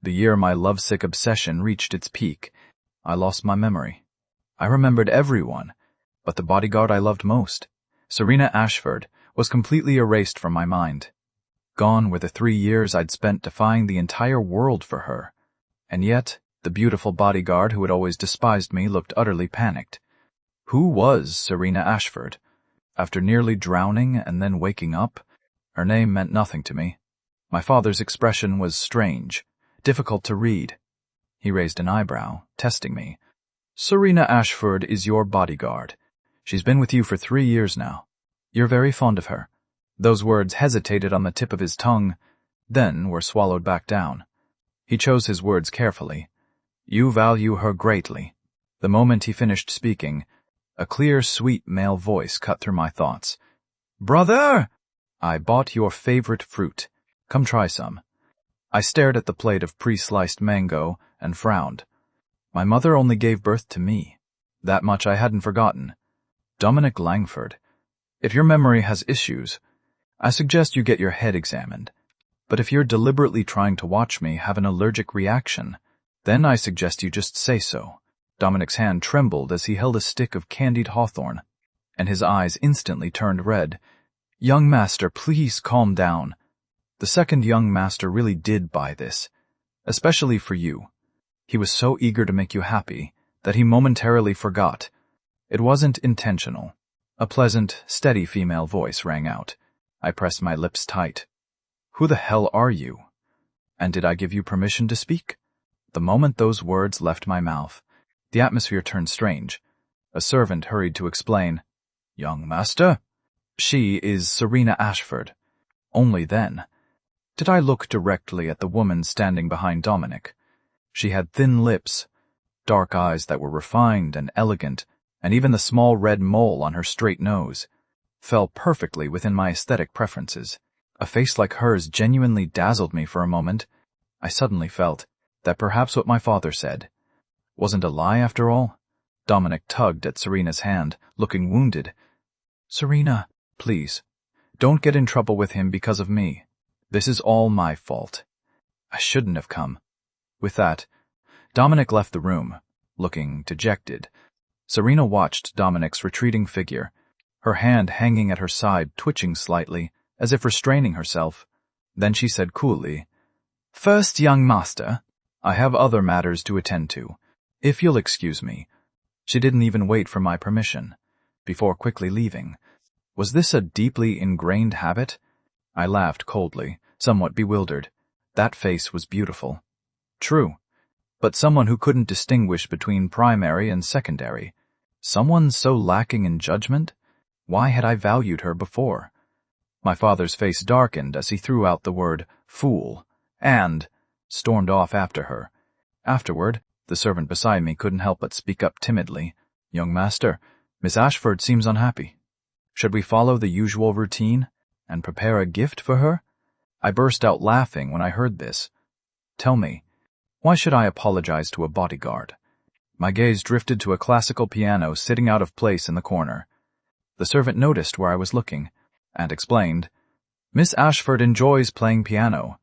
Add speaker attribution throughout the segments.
Speaker 1: The year my lovesick obsession reached its peak, I lost my memory. I remembered everyone, but the bodyguard I loved most, Serena Ashford, was completely erased from my mind. Gone were the 3 years I'd spent defying the entire world for her. And yet, the beautiful bodyguard who had always despised me looked utterly panicked. Who was Serena Ashford? After nearly drowning and then waking up, her name meant nothing to me. My father's expression was strange, difficult to read. He raised an eyebrow, testing me. Serena Ashford is your bodyguard. She's been with you for 3 years now. You're very fond of her. Those words hesitated on the tip of his tongue, then were swallowed back down. He chose his words carefully. You value her greatly. The moment he finished speaking, a clear, sweet male voice cut through my thoughts. Brother! I bought your favorite fruit. Come try some. I stared at the plate of pre-sliced mango and frowned. My mother only gave birth to me. That much I hadn't forgotten. Dominic Langford. If your memory has issues, I suggest you get your head examined. But if you're deliberately trying to watch me have an allergic reaction, then I suggest you just say so. Dominic's hand trembled as he held a stick of candied hawthorn, and his eyes instantly turned red. Young master, please calm down. The second young master really did buy this, especially for you. He was so eager to make you happy that he momentarily forgot. It wasn't intentional. A pleasant, steady female voice rang out. I pressed my lips tight. Who the hell are you? And did I give you permission to speak? The moment those words left my mouth, the atmosphere turned strange. A servant hurried to explain. Young master? She is Serena Ashford. Only then did I look directly at the woman standing behind Dominic. She had thin lips, dark eyes that were refined and elegant, and even the small red mole on her straight nose fell perfectly within my aesthetic preferences. A face like hers genuinely dazzled me for a moment. I suddenly felt that perhaps what my father said wasn't a lie after all. Dominic tugged at Serena's hand, looking wounded. Serena, please, don't get in trouble with him because of me. This is all my fault. I shouldn't have come. With that, Dominic left the room, looking dejected. Serena watched Dominic's retreating figure, her hand hanging at her side, twitching slightly, as if restraining herself. Then she said coolly, First, young master, I have other matters to attend to. If you'll excuse me. She didn't even wait for my permission, before quickly leaving. Was this a deeply ingrained habit? I laughed coldly, somewhat bewildered. That face was beautiful. True. But someone who couldn't distinguish between primary and secondary. Someone so lacking in judgment? Why had I valued her before? My father's face darkened as he threw out the word fool, and stormed off after her. Afterward, the servant beside me couldn't help but speak up timidly. Young master, Miss Ashford seems unhappy. Should we follow the usual routine and prepare a gift for her? I burst out laughing when I heard this. Tell me, why should I apologize to a bodyguard? My gaze drifted to a classical piano sitting out of place in the corner. The servant noticed where I was looking, and explained, Miss Ashford enjoys playing piano.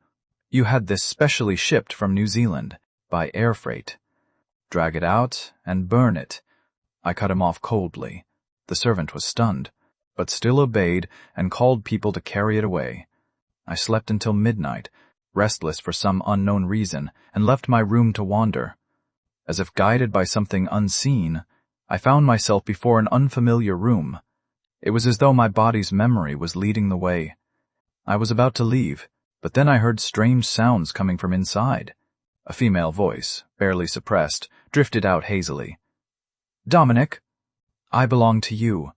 Speaker 1: You had this specially shipped from New Zealand, by air freight. Drag it out and burn it. I cut him off coldly. The servant was stunned, but still obeyed and called people to carry it away. I slept until midnight, restless for some unknown reason, and left my room to wander. As if guided by something unseen, I found myself before an unfamiliar room. It was as though my body's memory was leading the way. I was about to leave, but then I heard strange sounds coming from inside. A female voice, barely suppressed, drifted out hazily. Dominic, I belong to you.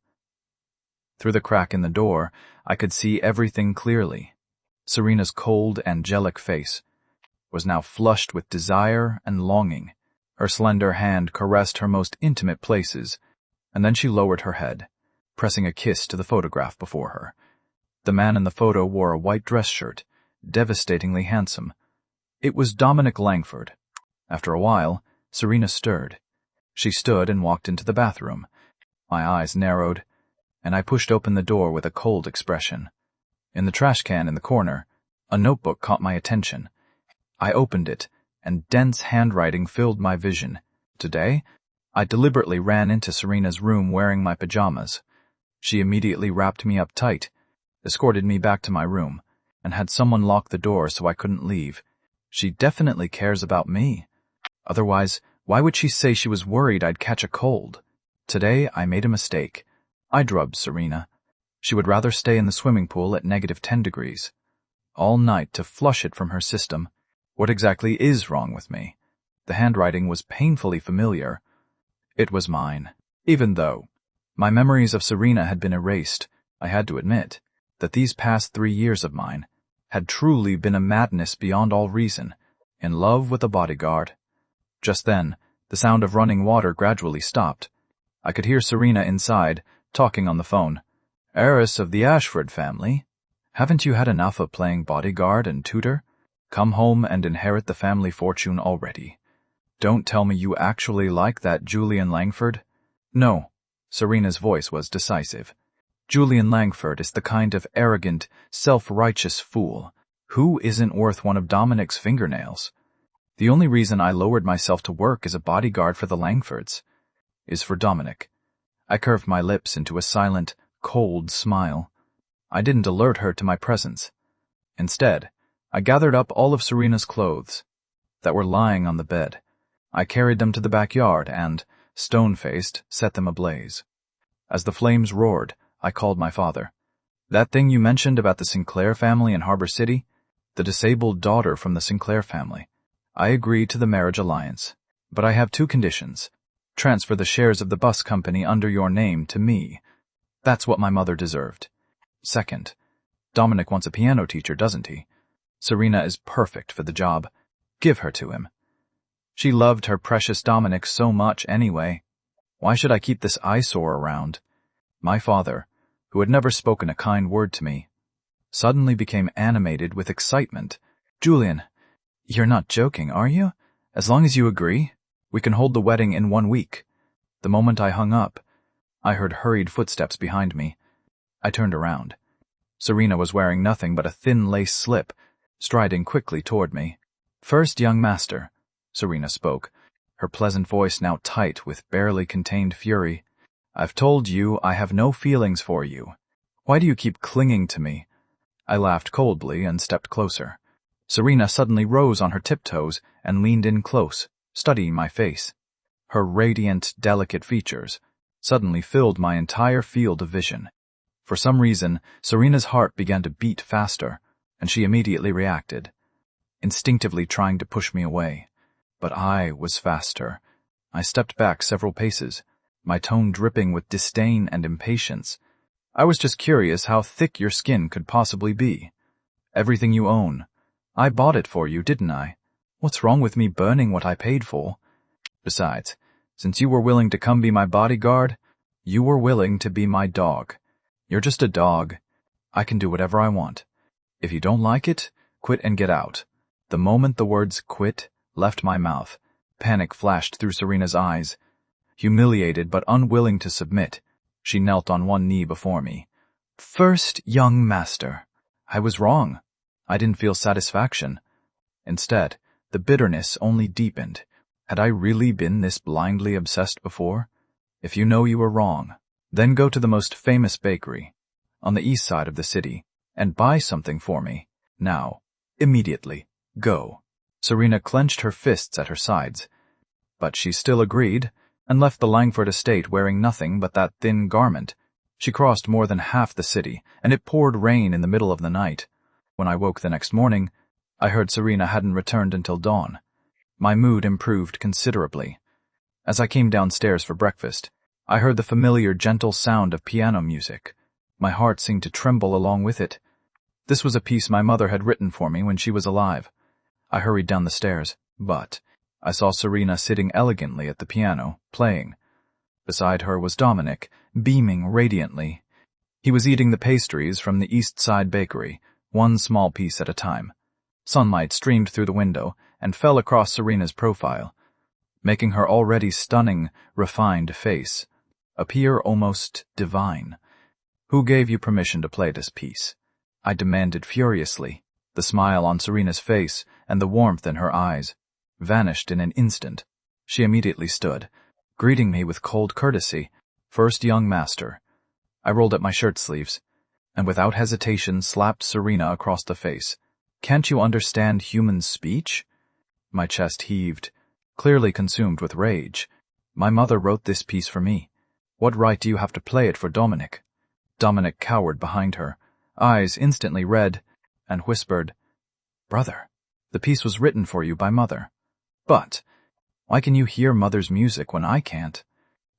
Speaker 1: Through the crack in the door, I could see everything clearly. Serena's cold, angelic face was now flushed with desire and longing. Her slender hand caressed her most intimate places, and then she lowered her head, pressing a kiss to the photograph before her. The man in the photo wore a white dress shirt, devastatingly handsome. It was Dominic Langford. After a while, Serena stirred. She stood and walked into the bathroom. My eyes narrowed, and I pushed open the door with a cold expression. In the trash can in the corner, a notebook caught my attention. I opened it, and dense handwriting filled my vision. Today, I deliberately ran into Serena's room wearing my pajamas. She immediately wrapped me up tight, escorted me back to my room, and had someone lock the door so I couldn't leave. She definitely cares about me. Otherwise, why would she say she was worried I'd catch a cold? Today, I made a mistake. I drubbed Serena. She would rather stay in the swimming pool at -10 degrees. All night to flush it from her system. What exactly is wrong with me? The handwriting was painfully familiar. It was mine. Even though my memories of Serena had been erased, I had to admit that these past 3 years of mine had truly been a madness beyond all reason, in love with a bodyguard. Just then, the sound of running water gradually stopped. I could hear Serena inside, talking on the phone. "Heiress of the Ashford family? Haven't you had enough of playing bodyguard and tutor? Come home and inherit the family fortune already. Don't tell me you actually like that Julian Langford?" "No." Serena's voice was decisive. "Julian Langford is the kind of arrogant, self-righteous fool who isn't worth one of Dominic's fingernails. The only reason I lowered myself to work as a bodyguard for the Langfords is for Dominic." I curved my lips into a silent, cold smile. I didn't alert her to my presence. Instead, I gathered up all of Serena's clothes that were lying on the bed. I carried them to the backyard and, stone-faced, set them ablaze. As the flames roared, I called my father. "That thing you mentioned about the Sinclair family in Harbor City? The disabled daughter from the Sinclair family. I agree to the marriage alliance, but I have 2 conditions. Transfer the shares of the bus company under your name to me. That's what my mother deserved. Second, Dominic wants a piano teacher, doesn't he? Serena is perfect for the job. Give her to him. She loved her precious Dominic so much anyway. Why should I keep this eyesore around?" My father, who had never spoken a kind word to me, suddenly became animated with excitement. "Julian, you're not joking, are you? As long as you agree, we can hold the wedding in 1 week." The moment I hung up, I heard hurried footsteps behind me. I turned around. Serena was wearing nothing but a thin lace slip, striding quickly toward me. "First, young master," Serena spoke, her pleasant voice now tight with barely contained fury. "I've told you I have no feelings for you. Why do you keep clinging to me?" I laughed coldly and stepped closer. Serena suddenly rose on her tiptoes and leaned in close, studying my face. Her radiant, delicate features suddenly filled my entire field of vision. For some reason, Serena's heart began to beat faster, and she immediately reacted, instinctively trying to push me away. But I was faster. I stepped back several paces, my tone dripping with disdain and impatience. "I was just curious how thick your skin could possibly be. Everything you own. I bought it for you, didn't I? What's wrong with me burning what I paid for? Besides, since you were willing to come be my bodyguard, you were willing to be my dog. You're just a dog. I can do whatever I want. If you don't like it, quit and get out." The moment the words "quit" left my mouth, panic flashed through Serena's eyes. Humiliated but unwilling to submit, she knelt on one knee before me. "First, young master." I was wrong. I didn't feel satisfaction. Instead, the bitterness only deepened. Had I really been this blindly obsessed before? If you know you were wrong, then go to the most famous bakery on the east side of the city and buy something for me. Now, immediately, go. Serena clenched her fists at her sides, but she still agreed and left the Langford estate wearing nothing but that thin garment. She crossed more than half the city, and it poured rain in the middle of the night. When I woke the next morning, I heard Serena hadn't returned until dawn. My mood improved considerably. As I came downstairs for breakfast, I heard the familiar gentle sound of piano music. My heart seemed to tremble along with it. This was a piece my mother had written for me when she was alive. I hurried down the stairs, but I saw Serena sitting elegantly at the piano, playing. Beside her was Dominic, beaming radiantly. He was eating the pastries from the East Side Bakery, one small piece at a time. Sunlight streamed through the window and fell across Serena's profile, making her already stunning, refined face appear almost divine. "Who gave you permission to play this piece?" I demanded furiously. The smile on Serena's face and the warmth in her eyes vanished in an instant. She immediately stood, greeting me with cold courtesy. "First young master." I rolled up my shirt sleeves, and without hesitation slapped Serena across the face. "Can't you understand human speech?" My chest heaved, clearly consumed with rage. "My mother wrote this piece for me. What right do you have to play it for Dominic?" Dominic cowered behind her, eyes instantly red, and whispered, "Brother, the piece was written for you by Mother." "But why can you hear Mother's music when I can't?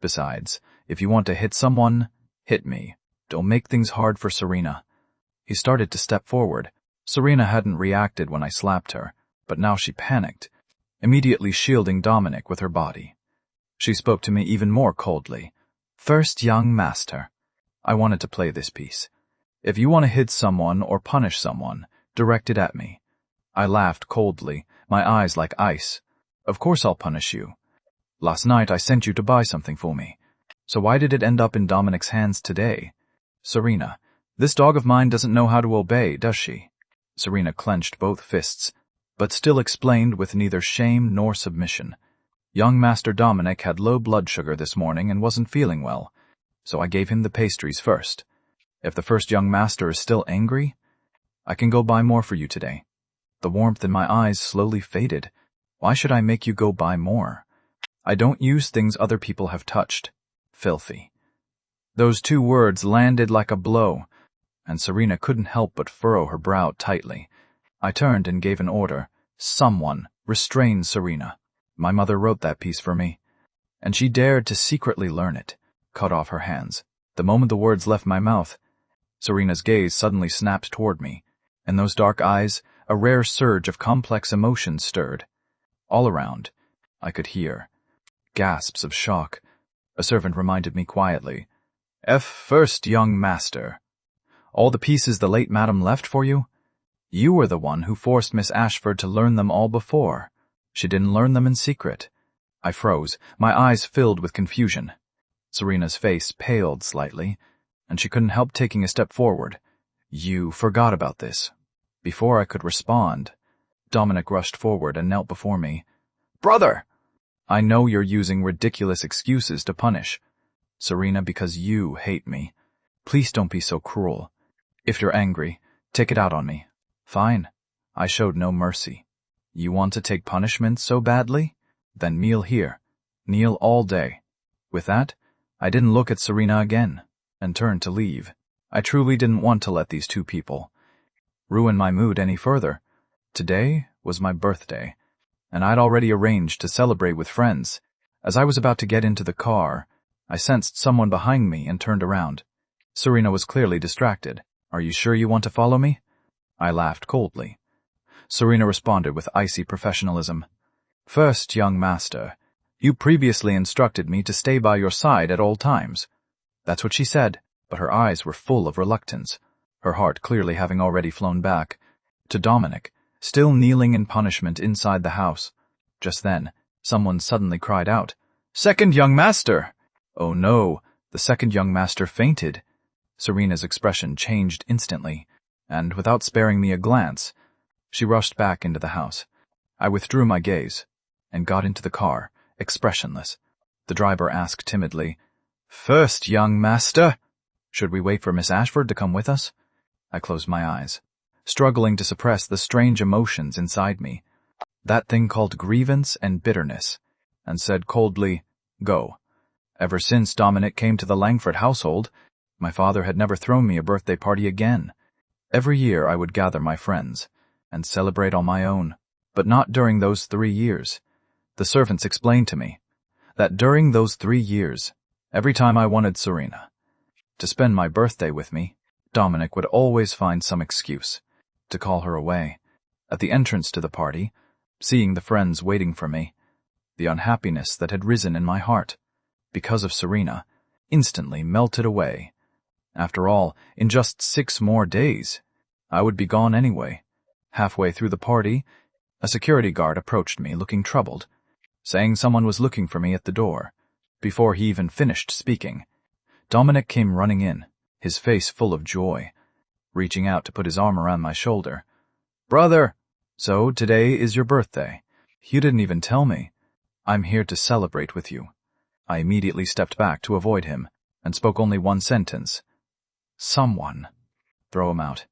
Speaker 1: Besides, if you want to hit someone, hit me. Don't make things hard for Serena." He started to step forward. Serena hadn't reacted when I slapped her, but now she panicked, immediately shielding Dominic with her body. She spoke to me even more coldly. "First young master, I wanted to play this piece. If you want to hit someone or punish someone, direct it at me." I laughed coldly, my eyes like ice. "Of course I'll punish you. Last night I sent you to buy something for me. So why did it end up in Dominic's hands today?" "Serena, this dog of mine doesn't know how to obey, does she?" Serena clenched both fists, but still explained with neither shame nor submission. "Young Master Dominic had low blood sugar this morning and wasn't feeling well, so I gave him the pastries first. If the first young master is still angry, I can go buy more for you today." The warmth in my eyes slowly faded. "Why should I make you go buy more? I don't use things other people have touched. Filthy." Those two words landed like a blow, and Serena couldn't help but furrow her brow tightly. I turned and gave an order. "Someone restrain Serena. My mother wrote that piece for me, and she dared to secretly learn it." Cut off her hands. The moment the words left my mouth, Serena's gaze suddenly snapped toward me. In those dark eyes, a rare surge of complex emotions stirred. All around, I could hear gasps of shock. A servant reminded me quietly, First young master. All the pieces the late madam left for you? You were the one who forced Miss Ashford to learn them all before. She didn't learn them in secret." I froze, my eyes filled with confusion. Serena's face paled slightly, and she couldn't help taking a step forward. "You forgot about this." Before I could respond, Dominic rushed forward and knelt before me. "Brother!" "I know you're using ridiculous excuses to punish Serena because you hate me. Please don't be so cruel. If you're angry, take it out on me." "Fine." I showed no mercy. "You want to take punishment so badly? Then kneel here. Kneel all day." With that, I didn't look at Serena again, and turned to leave. I truly didn't want to let these two people ruin my mood any further. Today was my birthday, and I'd already arranged to celebrate with friends. As I was about to get into the car, I sensed someone behind me and turned around. Serena was clearly distracted. "Are you sure you want to follow me?" I laughed coldly. Serena responded with icy professionalism. "First young master, you previously instructed me to stay by your side at all times." That's what she said, but her eyes were full of reluctance, her heart clearly having already flown back to Dominic, still kneeling in punishment inside the house. Just then, someone suddenly cried out, "Second young master!" Oh no, the second young master fainted. Serena's expression changed instantly, and without sparing me a glance, she rushed back into the house. I withdrew my gaze and got into the car, expressionless. The driver asked timidly, "First young master, should we wait for Miss Ashford to come with us?" I closed my eyes, struggling to suppress the strange emotions inside me, that thing called grievance and bitterness, and said coldly, "Go." Ever since Dominic came to the Langford household, my father had never thrown me a birthday party again. Every year I would gather my friends and celebrate on my own, but not during those 3 years. The servants explained to me that during those 3 years, every time I wanted Serena to spend my birthday with me, Dominic would always find some excuse to call her away. At the entrance to the party, seeing the friends waiting for me, the unhappiness that had risen in my heart because of Serena instantly melted away. After all, in just 6 more days, I would be gone anyway. Halfway through the party, a security guard approached me looking troubled, saying someone was looking for me at the door. Before he even finished speaking, Dominic came running in, his face full of joy, reaching out to put his arm around my shoulder. Brother! So today is your birthday. You didn't even tell me. I'm here to celebrate with you. I immediately stepped back to avoid him and spoke only one sentence. Someone. Throw him out.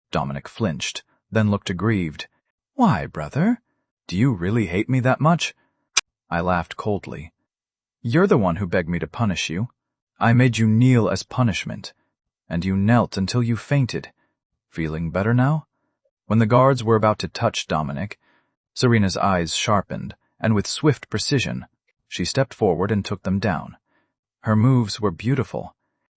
Speaker 1: Dominic flinched, then looked aggrieved. Why, brother? Do you really hate me that much? I laughed coldly. You're the one who begged me to punish you. I made you kneel as punishment, and you knelt until you fainted. Feeling better now? When the guards were about to touch Dominic, Serena's eyes sharpened, and with swift precision, she stepped forward and took them down. Her moves were beautiful,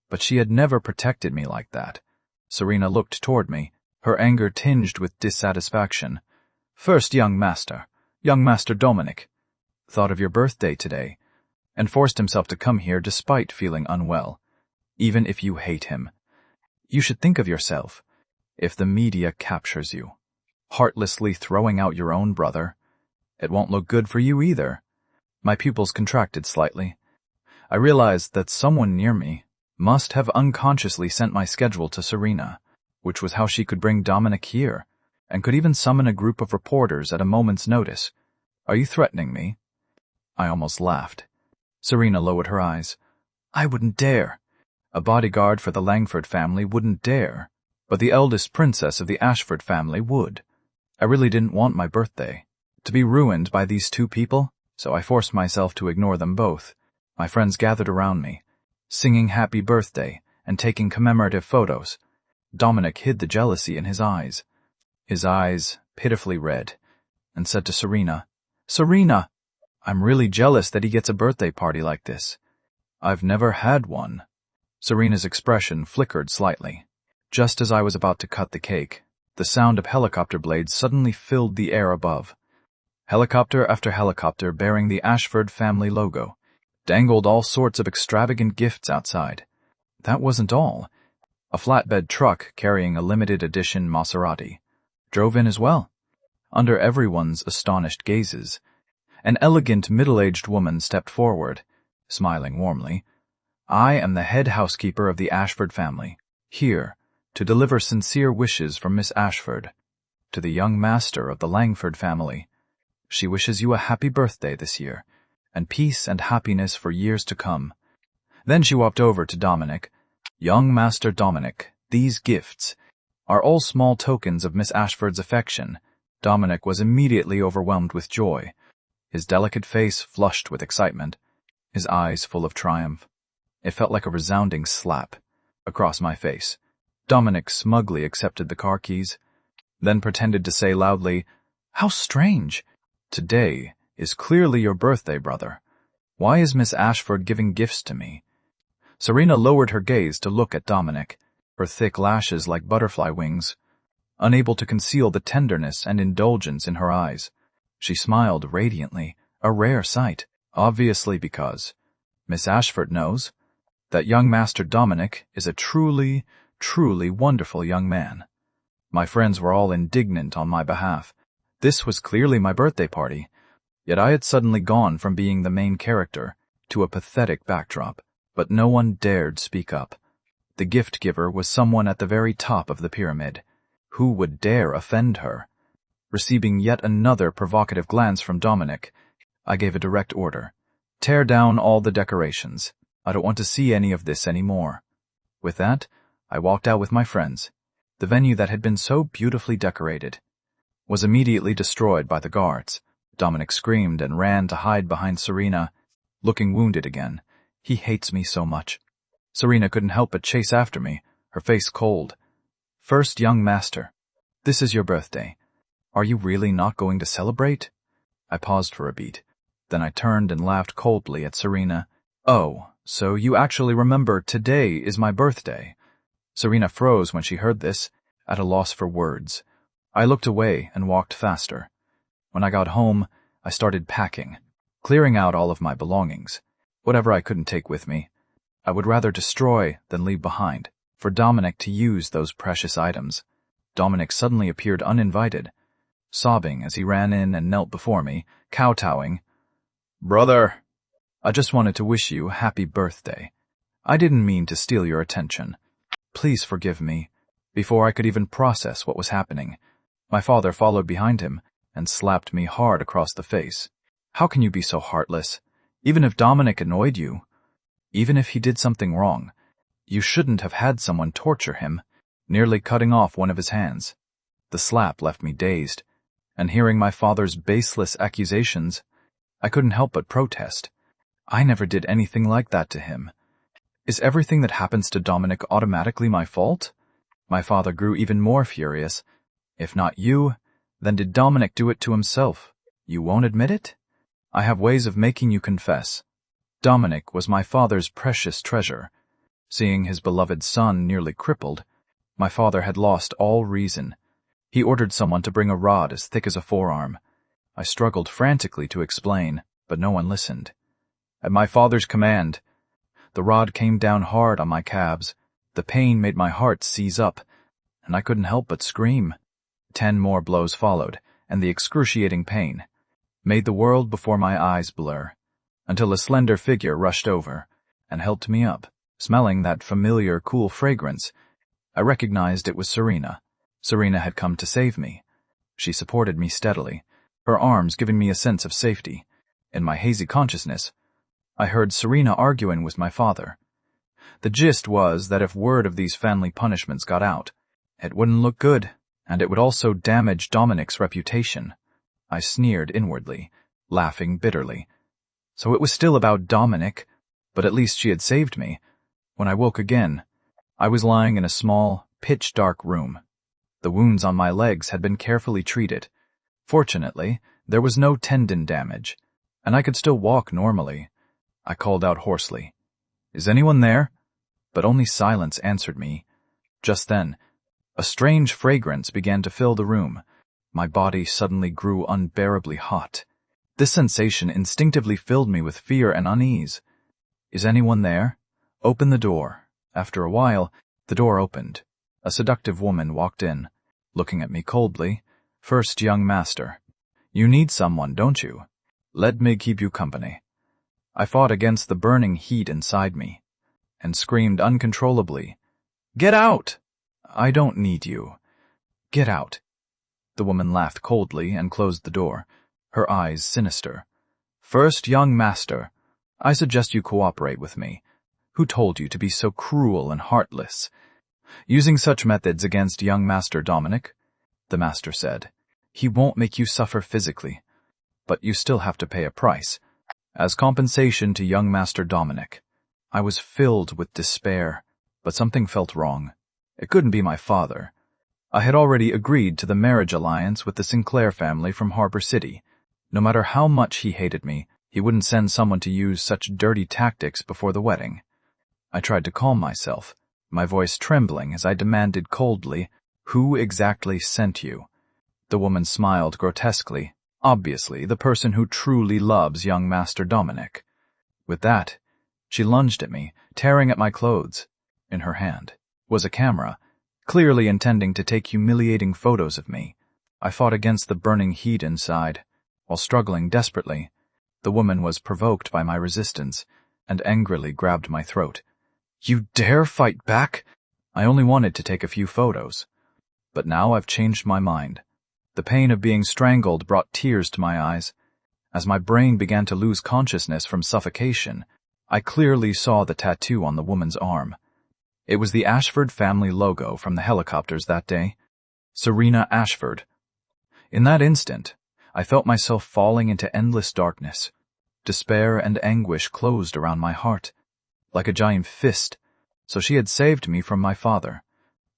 Speaker 1: but she had never protected me like that. Serena looked toward me, her anger tinged with dissatisfaction. First, young master Dominic, thought of your birthday today, and forced himself to come here despite feeling unwell. Even if you hate him, you should think of yourself. If the media captures you, heartlessly throwing out your own brother, it won't look good for you either. My pupils contracted slightly. I realized that someone near me must have unconsciously sent my schedule to Serena, which was how she could bring Dominic here, and could even summon a group of reporters at a moment's notice. Are you threatening me? I almost laughed. Serena lowered her eyes. I wouldn't dare. A bodyguard for the Langford family wouldn't dare, but the eldest princess of the Ashford family would. I really didn't want my birthday to be ruined by these two people, so I forced myself to ignore them both. My friends gathered around me, singing happy birthday and taking commemorative photos. Dominic hid the jealousy in his eyes pitifully red, and said to Serena, Serena, I'm really jealous that he gets a birthday party like this. I've never had one. Serena's expression flickered slightly. Just as I was about to cut the cake, the sound of helicopter blades suddenly filled the air above. Helicopter after helicopter bearing the Ashford family logo dangled all sorts of extravagant gifts outside. That wasn't all. A flatbed truck carrying a limited edition Maserati drove in as well. Under everyone's astonished gazes, an elegant middle-aged woman stepped forward, smiling warmly. I am the head housekeeper of the Ashford family, here to deliver sincere wishes from Miss Ashford to the young master of the Langford family. She wishes you a happy birthday this year, and peace and happiness for years to come. Then she walked over to Dominic. Young Master Dominic, these gifts are all small tokens of Miss Ashford's affection. Dominic was immediately overwhelmed with joy, his delicate face flushed with excitement, his eyes full of triumph. It felt like a resounding slap across my face. Dominic smugly accepted the car keys, then pretended to say loudly, How strange! Today is clearly your birthday, brother. Why is Miss Ashford giving gifts to me? Serena lowered her gaze to look at Dominic, her thick lashes like butterfly wings, unable to conceal the tenderness and indulgence in her eyes. She smiled radiantly, a rare sight, obviously because Miss Ashford knows that young Master Dominic is a truly wonderful young man. My friends were all indignant on my behalf. This was clearly my birthday party, yet I had suddenly gone from being the main character to a pathetic backdrop, but no one dared speak up. The gift giver was someone at the very top of the pyramid. Who would dare offend her? Receiving yet another provocative glance from Dominic, I gave a direct order. Tear down all the decorations. I don't want to see any of this anymore. With that, I walked out with my friends. The venue that had been so beautifully decorated was immediately destroyed by the guards. Dominic screamed and ran to hide behind Serena, looking wounded again. He hates me so much. Serena couldn't help but chase after me, her face cold. First, young master, this is your birthday. Are you really not going to celebrate? I paused for a beat. Then I turned and laughed coldly at Serena. Oh, so you actually remember today is my birthday. Serena froze when she heard this, at a loss for words. I looked away and walked faster. When I got home, I started packing, clearing out all of my belongings, whatever I couldn't take with me. I would rather destroy than leave behind, for Dominic to use those precious items. Dominic suddenly appeared uninvited, sobbing as he ran in and knelt before me, kowtowing. Brother, I just wanted to wish you a happy birthday. I didn't mean to steal your attention. Please forgive me. Before I could even process what was happening, My father followed behind him and slapped me hard across the face. How can you be so heartless? Even if Dominic annoyed you, even if he did something wrong, you shouldn't have had someone torture him, nearly cutting off one of his hands. The slap left me dazed, and hearing my father's baseless accusations, I couldn't help but protest. I never did anything like that to him. Is everything that happens to Dominic automatically my fault? My father grew even more furious. If not you, then did Dominic do it to himself? You won't admit it? I have ways of making you confess. Dominic was my father's precious treasure. Seeing his beloved son nearly crippled, my father had lost all reason. He ordered someone to bring a rod as thick as a forearm. I struggled frantically to explain, but no one listened. At my father's command, the rod came down hard on my calves. The pain made my heart seize up, and I couldn't help but scream. 10 more blows followed, and the excruciating pain made the world before my eyes blur, until a slender figure rushed over and helped me up. Smelling that familiar, cool fragrance, I recognized it was Serena. Serena had come to save me. She supported me steadily, her arms giving me a sense of safety. In my hazy consciousness, I heard Serena arguing with my father. The gist was that if word of these family punishments got out, it wouldn't look good, and it would also damage Dominic's reputation. I sneered inwardly, laughing bitterly. So it was still about Dominic, but at least she had saved me. When I woke again, I was lying in a small, pitch-dark room. The wounds on my legs had been carefully treated. Fortunately, there was no tendon damage, and I could still walk normally. I called out hoarsely, "Is anyone there?" But only silence answered me. Just then, a strange fragrance began to fill the room. My body suddenly grew unbearably hot. This sensation instinctively filled me with fear and unease. "Is anyone there? Open the door." After a while, the door opened. A seductive woman walked in, looking at me coldly. "First young master. You need someone, don't you? Let me keep you company." I fought against the burning heat inside me, and screamed uncontrollably, "Get out! I don't need you. Get out." The woman laughed coldly and closed the door, her eyes sinister. "First young master, I suggest you cooperate with me. Who told you to be so cruel and heartless? Using such methods against young Master Dominic?" The master said, "He won't make you suffer physically, but you still have to pay a price. As compensation to young Master Dominic." I was filled with despair, but something felt wrong. It couldn't be my father. I had already agreed to the marriage alliance with the Sinclair family from Harbor City. No matter how much he hated me, he wouldn't send someone to use such dirty tactics before the wedding. I tried to calm myself, my voice trembling as I demanded coldly, "Who exactly sent you?" The woman smiled grotesquely, obviously the person who truly loves young Master Dominic. With that, she lunged at me, tearing at my clothes. In her hand was a camera, clearly intending to take humiliating photos of me. I fought against the burning heat inside, while struggling desperately. The woman was provoked by my resistance, and angrily grabbed my throat. "You dare fight back?" I only wanted to take a few photos. But now I've changed my mind. The pain of being strangled brought tears to my eyes. As my brain began to lose consciousness from suffocation, I clearly saw the tattoo on the woman's arm. It was the Ashford family logo from the helicopters that day. Serena Ashford. In that instant, I felt myself falling into endless darkness. Despair and anguish closed around my heart, like a giant fist. So she had saved me from my father.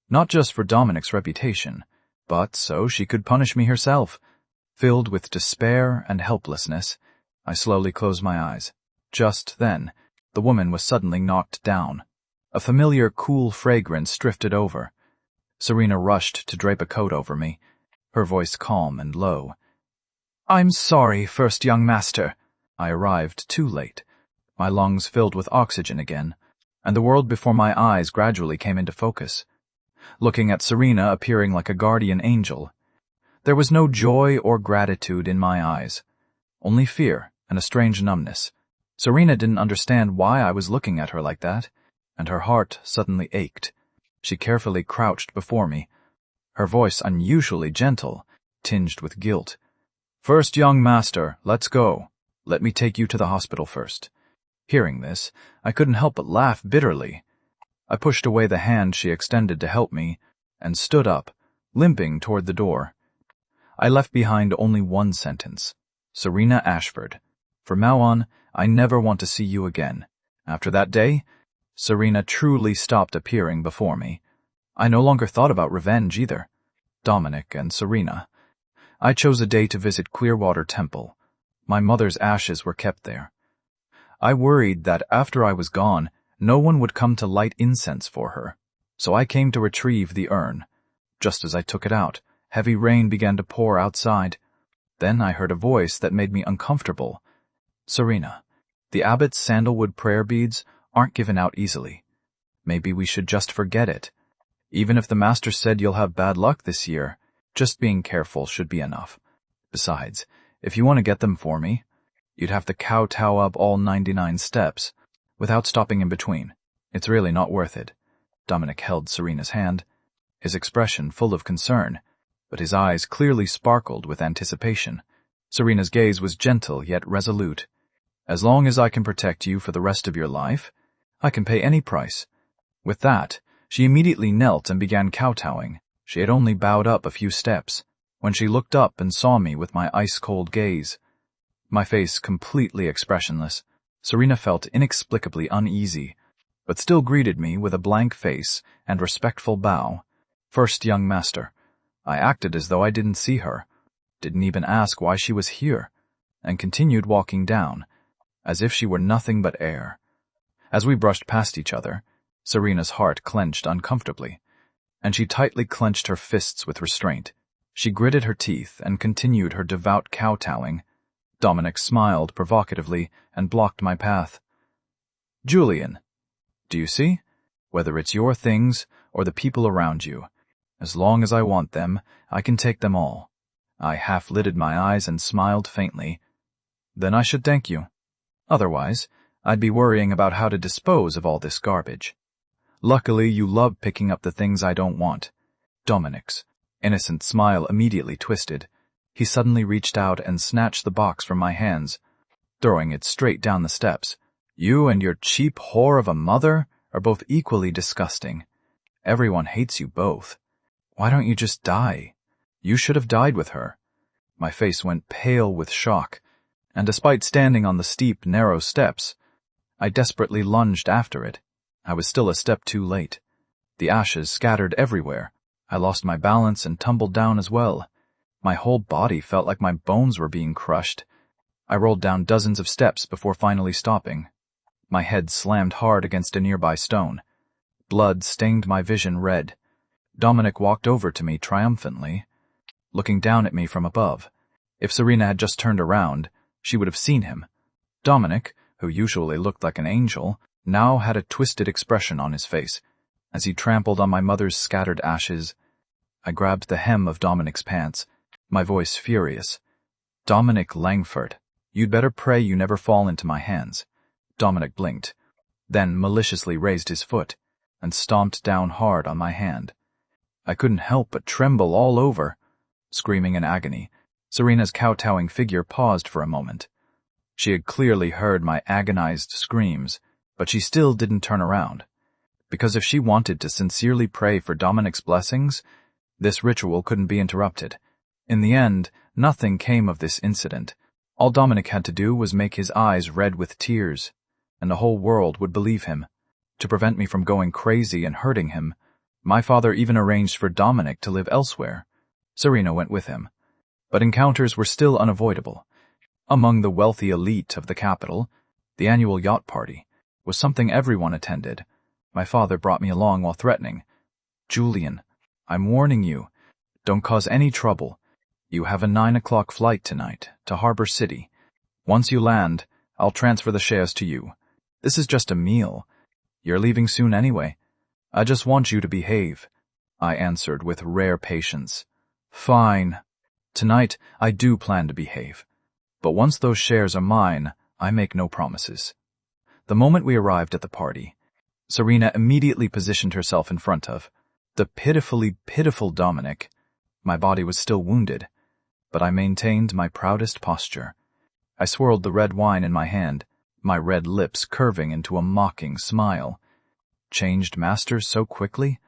Speaker 1: Not just for Dominic's reputation, but so she could punish me herself. Filled with despair and helplessness, I slowly closed my eyes. Just then, the woman was suddenly knocked down. A familiar, cool fragrance drifted over. Serena rushed to drape a coat over me, her voice calm and low. "I'm sorry, first young master." I arrived too late. My lungs filled with oxygen again, and the world before my eyes gradually came into focus. Looking at Serena appearing like a guardian angel, there was no joy or gratitude in my eyes, only fear and a strange numbness. Serena didn't understand why I was looking at her like that, and her heart suddenly ached. She carefully crouched before me, her voice unusually gentle, tinged with guilt. "First, young master, let's go. Let me take you to the hospital first." Hearing this, I couldn't help but laugh bitterly. I pushed away the hand she extended to help me, and stood up, limping toward the door. I left behind only one sentence. "Serena Ashford. From now on, I never want to see you again." After that day, Serena truly stopped appearing before me. I no longer thought about revenge either. Dominic and Serena. I chose a day to visit Clearwater Temple. My mother's ashes were kept there. I worried that after I was gone, no one would come to light incense for her, so I came to retrieve the urn. Just as I took it out, heavy rain began to pour outside. Then I heard a voice that made me uncomfortable. "Serena, the abbot's sandalwood prayer beads aren't given out easily. Maybe we should just forget it. Even if the master said you'll have bad luck this year, just being careful should be enough. Besides, if you want to get them for me, you'd have to kowtow up all 99 steps, without stopping in between. It's really not worth it." Dominic held Serena's hand, his expression full of concern, but his eyes clearly sparkled with anticipation. Serena's gaze was gentle yet resolute. "As long as I can protect you for the rest of your life, I can pay any price." With that, she immediately knelt and began kowtowing. She had only bowed up a few steps, when she looked up and saw me with my ice-cold gaze. My face completely expressionless, Serena felt inexplicably uneasy, but still greeted me with a blank face and respectful bow. "First, young master." I acted as though I didn't see her, didn't even ask why she was here, and continued walking down, as if she were nothing but air. As we brushed past each other, Serena's heart clenched uncomfortably, and she tightly clenched her fists with restraint. She gritted her teeth and continued her devout kowtowing. Dominic smiled provocatively and blocked my path. "Julian, do you see? Whether it's your things or the people around you, as long as I want them, I can take them all." I half-lidded my eyes and smiled faintly. "Then I should thank you. Otherwise, I'd be worrying about how to dispose of all this garbage. Luckily, you love picking up the things I don't want." Dominic's innocent smile immediately twisted. He suddenly reached out and snatched the box from my hands, throwing it straight down the steps. "You and your cheap whore of a mother are both equally disgusting. Everyone hates you both. Why don't you just die? You should have died with her." My face went pale with shock, and despite standing on the steep, narrow steps, I desperately lunged after it. I was still a step too late. The ashes scattered everywhere. I lost my balance and tumbled down as well. My whole body felt like my bones were being crushed. I rolled down dozens of steps before finally stopping. My head slammed hard against a nearby stone. Blood stained my vision red. Dominic walked over to me triumphantly, looking down at me from above. If Serena had just turned around, she would have seen him. Dominic, who usually looked like an angel, now had a twisted expression on his face. As he trampled on my mother's scattered ashes, I grabbed the hem of Dominic's pants, my voice furious. "Dominic Langford, you'd better pray you never fall into my hands." Dominic blinked, then maliciously raised his foot and stomped down hard on my hand. I couldn't help but tremble all over. Screaming in agony, Serena's kowtowing figure paused for a moment. She had clearly heard my agonized screams, but she still didn't turn around. Because if she wanted to sincerely pray for Dominic's blessings, this ritual couldn't be interrupted. In the end, nothing came of this incident. All Dominic had to do was make his eyes red with tears, and the whole world would believe him. To prevent me from going crazy and hurting him, my father even arranged for Dominic to live elsewhere. Serena went with him. But encounters were still unavoidable. Among the wealthy elite of the capital, the annual yacht party was something everyone attended. My father brought me along while threatening. "Julian, I'm warning you. Don't cause any trouble. You have a 9 o'clock flight tonight to Harbor City. Once you land, I'll transfer the shares to you. This is just a meal. You're leaving soon anyway. I just want you to behave," I answered with rare patience. "Fine. Tonight, I do plan to behave. But once those shares are mine, I make no promises." The moment we arrived at the party, Serena immediately positioned herself in front of The pitifully pitiful Dominic. My body was still wounded, but I maintained my proudest posture. I swirled the red wine in my hand, my red lips curving into a mocking smile. Changed masters so quickly?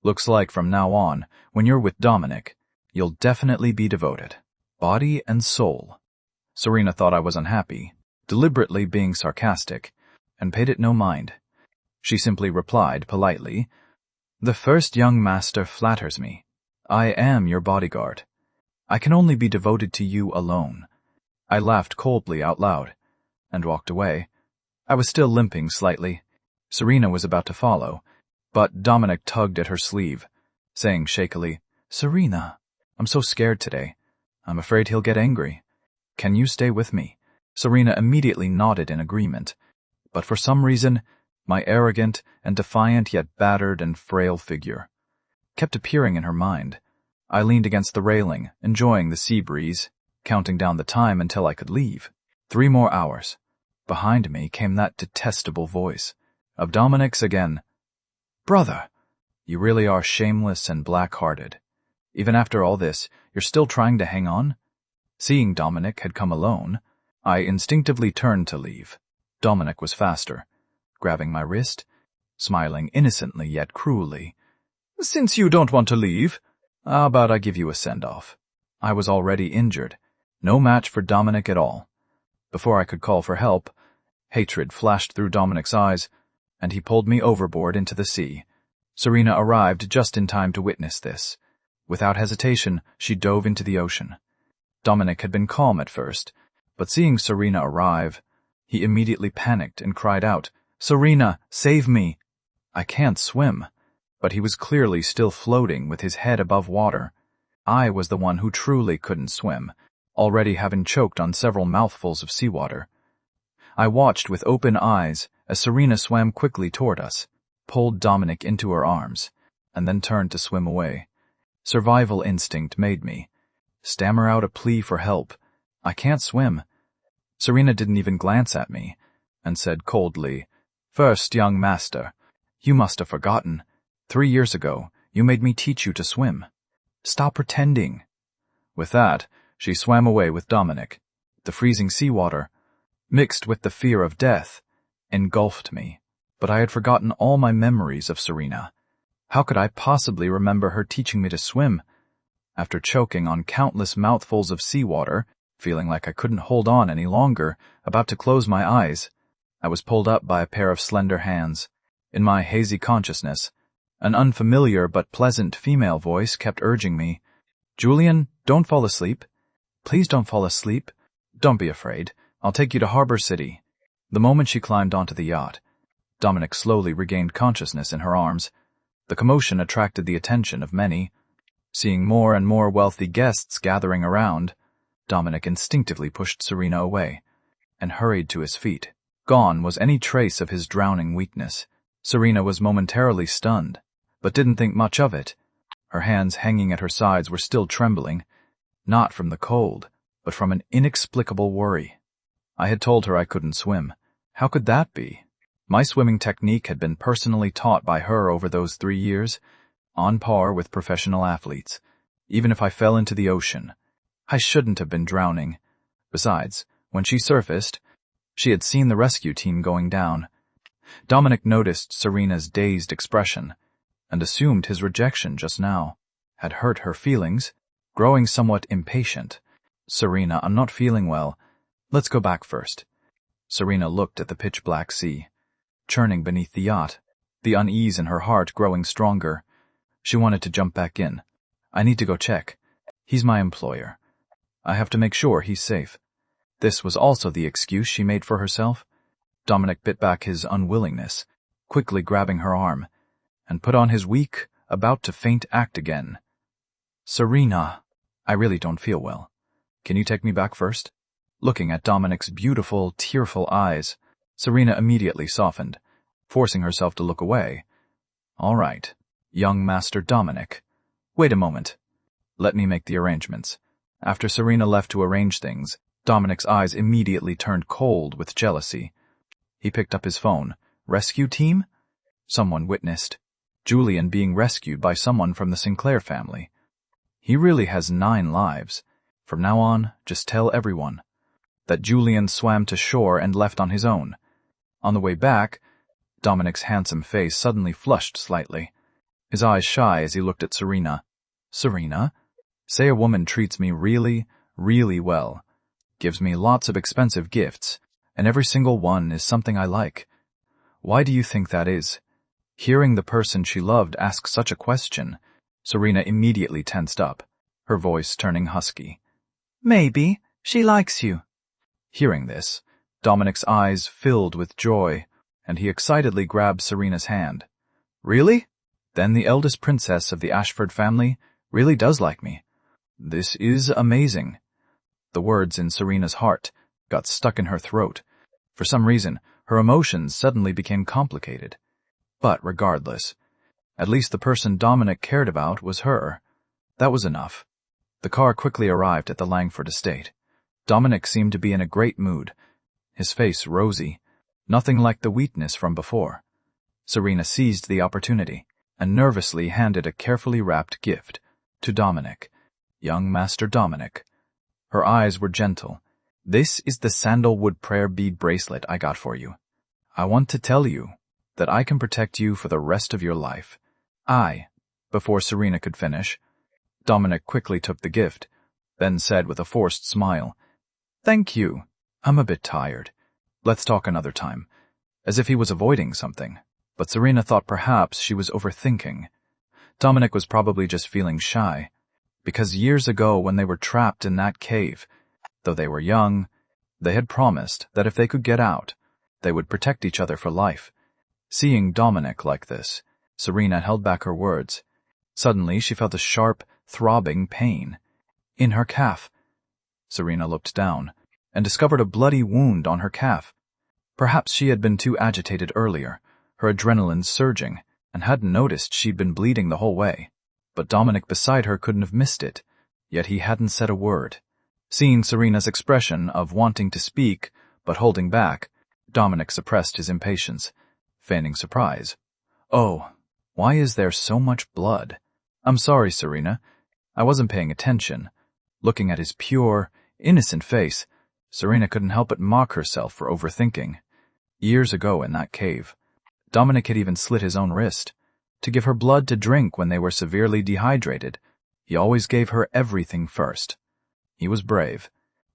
Speaker 1: Looks like from now on, when you're with Dominic, you'll definitely be devoted. Body and soul. Serena thought I was unhappy, deliberately being sarcastic, and paid it no mind. She simply replied politely, "The first young master flatters me. I am your bodyguard. I can only be devoted to you alone." I laughed coldly out loud, and walked away. I was still limping slightly. Serena was about to follow, but Dominic tugged at her sleeve, saying shakily, "Serena, I'm so scared today. I'm afraid he'll get angry. Can you stay with me?" Serena immediately nodded in agreement, but for some reason, my arrogant and defiant yet battered and frail figure kept appearing in her mind. I leaned against the railing, enjoying the sea breeze, counting down the time until I could leave. 3 more hours. Behind me came that detestable voice of Dominic's again. "Brother, you really are shameless and black-hearted. Even after all this, you're still trying to hang on?" Seeing Dominic had come alone, I instinctively turned to leave. Dominic was faster, grabbing my wrist, smiling innocently yet cruelly. "Since you don't want to leave, how about I give you a send-off?" I was already injured, no match for Dominic at all. Before I could call for help, hatred flashed through Dominic's eyes, and he pulled me overboard into the sea. Serena arrived just in time to witness this. Without hesitation, she dove into the ocean. Dominic had been calm at first, but seeing Serena arrive, he immediately panicked and cried out, "Serena, save me!" I can't swim, but he was clearly still floating with his head above water. I was the one who truly couldn't swim, already having choked on several mouthfuls of seawater. I watched with open eyes as Serena swam quickly toward us, pulled Dominic into her arms, and then turned to swim away. Survival instinct made me stammer out a plea for help. "I can't swim." Serena didn't even glance at me, and said coldly, "First, young master, you must have forgotten. 3 years ago, you made me teach you to swim. Stop pretending." With that, she swam away with Dominic. The freezing seawater, mixed with the fear of death, engulfed me, but I had forgotten all my memories of Serena. How could I possibly remember her teaching me to swim? After choking on countless mouthfuls of seawater, feeling like I couldn't hold on any longer, about to close my eyes, I was pulled up by a pair of slender hands. In my hazy consciousness, an unfamiliar but pleasant female voice kept urging me, "Julian, don't fall asleep. Please don't fall asleep. Don't be afraid. I'll take you to Harbor City." The moment she climbed onto the yacht, Dominic slowly regained consciousness in her arms. The commotion attracted the attention of many. Seeing more and more wealthy guests gathering around, Dominic instinctively pushed Serena away and hurried to his feet. Gone was any trace of his drowning weakness. Serena was momentarily stunned, but didn't think much of it. Her hands hanging at her sides were still trembling, not from the cold, but from an inexplicable worry. I had told her I couldn't swim. How could that be? My swimming technique had been personally taught by her over those 3 years, on par with professional athletes. Even if I fell into the ocean, I shouldn't have been drowning. Besides, when she surfaced, she had seen the rescue team going down. Dominic noticed Serena's dazed expression and assumed his rejection just now had hurt her feelings, growing somewhat impatient. "Serena, I'm not feeling well. Let's go back first." Serena looked at the pitch-black sea, churning beneath the yacht, the unease in her heart growing stronger. She wanted to jump back in. "I need to go check. He's my employer. I have to make sure he's safe." This was also the excuse she made for herself. Dominic bit back his unwillingness, quickly grabbing her arm, and put on his weak, about-to-faint act again. "Serena, I really don't feel well. Can you take me back first?" Looking at Dominic's beautiful, tearful eyes, Serena immediately softened, forcing herself to look away. "All right, young Master Dominic. Wait a moment. Let me make the arrangements." After Serena left to arrange things, Dominic's eyes immediately turned cold with jealousy. He picked up his phone. "Rescue team?" Someone witnessed. Julian being rescued by someone from the Sinclair family. He really has 9 lives. From now on, just tell everyone that Julian swam to shore and left on his own. On the way back, Dominic's handsome face suddenly flushed slightly, his eyes shy as he looked at Serena. Serena? Say a woman treats me really, really well, gives me lots of expensive gifts, and every single one is something I like. Why do you think that is? Hearing the person she loved ask such a question, Serena immediately tensed up, her voice turning husky. Maybe she likes you. Hearing this, Dominic's eyes filled with joy, and he excitedly grabbed Serena's hand. Really? Then the eldest princess of the Ashford family really does like me. This is amazing. The words in Serena's heart got stuck in her throat. For some reason, her emotions suddenly became complicated. But regardless, at least the person Dominic cared about was her. That was enough. The car quickly arrived at the Langford estate. Dominic seemed to be in a great mood, his face rosy, nothing like the weakness from before. Serena seized the opportunity and nervously handed a carefully wrapped gift to Dominic. Young Master Dominic. Her eyes were gentle. This is the sandalwood prayer bead bracelet I got for you. I want to tell you that I can protect you for the rest of your life. Before Serena could finish, Dominic quickly took the gift, then said with a forced smile, Thank you. I'm a bit tired. Let's talk another time. As if he was avoiding something, but Serena thought perhaps she was overthinking. Dominic was probably just feeling shy, because years ago when they were trapped in that cave, though they were young, they had promised that if they could get out, they would protect each other for life. Seeing Dominic like this, Serena held back her words. Suddenly she felt a sharp, throbbing pain in her calf. Serena looked down and discovered a bloody wound on her calf. Perhaps she had been too agitated earlier, her adrenaline surging, and hadn't noticed she'd been bleeding the whole way. But Dominic beside her couldn't have missed it, yet he hadn't said a word. Seeing Serena's expression of wanting to speak but holding back, Dominic suppressed his impatience, feigning surprise. Oh, why is there so much blood? I'm sorry, Serena. I wasn't paying attention. Looking at his pure, innocent face, Serena couldn't help but mock herself for overthinking. Years ago in that cave, Dominic had even slit his own wrist to give her blood to drink when they were severely dehydrated. He always gave her everything first. He was brave,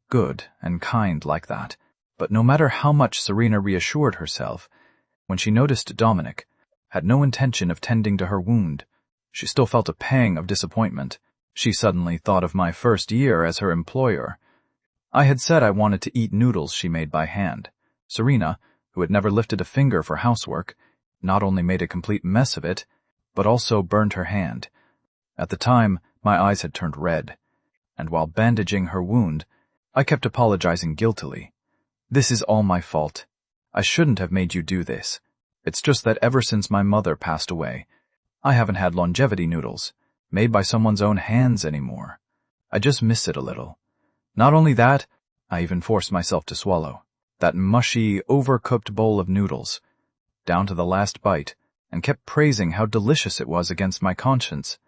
Speaker 1: good, and kind like that. But no matter how much Serena reassured herself, when she noticed Dominic had no intention of tending to her wound, she still felt a pang of disappointment. She suddenly thought of my first year as her employer. I had said I wanted to eat noodles she made by hand. Serena, who had never lifted a finger for housework, not only made a complete mess of it, but also burned her hand. At the time, my eyes had turned red, and while bandaging her wound, I kept apologizing guiltily. This is all my fault. I shouldn't have made you do this. It's just that ever since my mother passed away, I haven't had longevity noodles, made by someone's own hands anymore. I just miss it a little. Not only that, I even forced myself to swallow that mushy, overcooked bowl of noodles, down to the last bite, and kept praising how delicious it was against my conscience.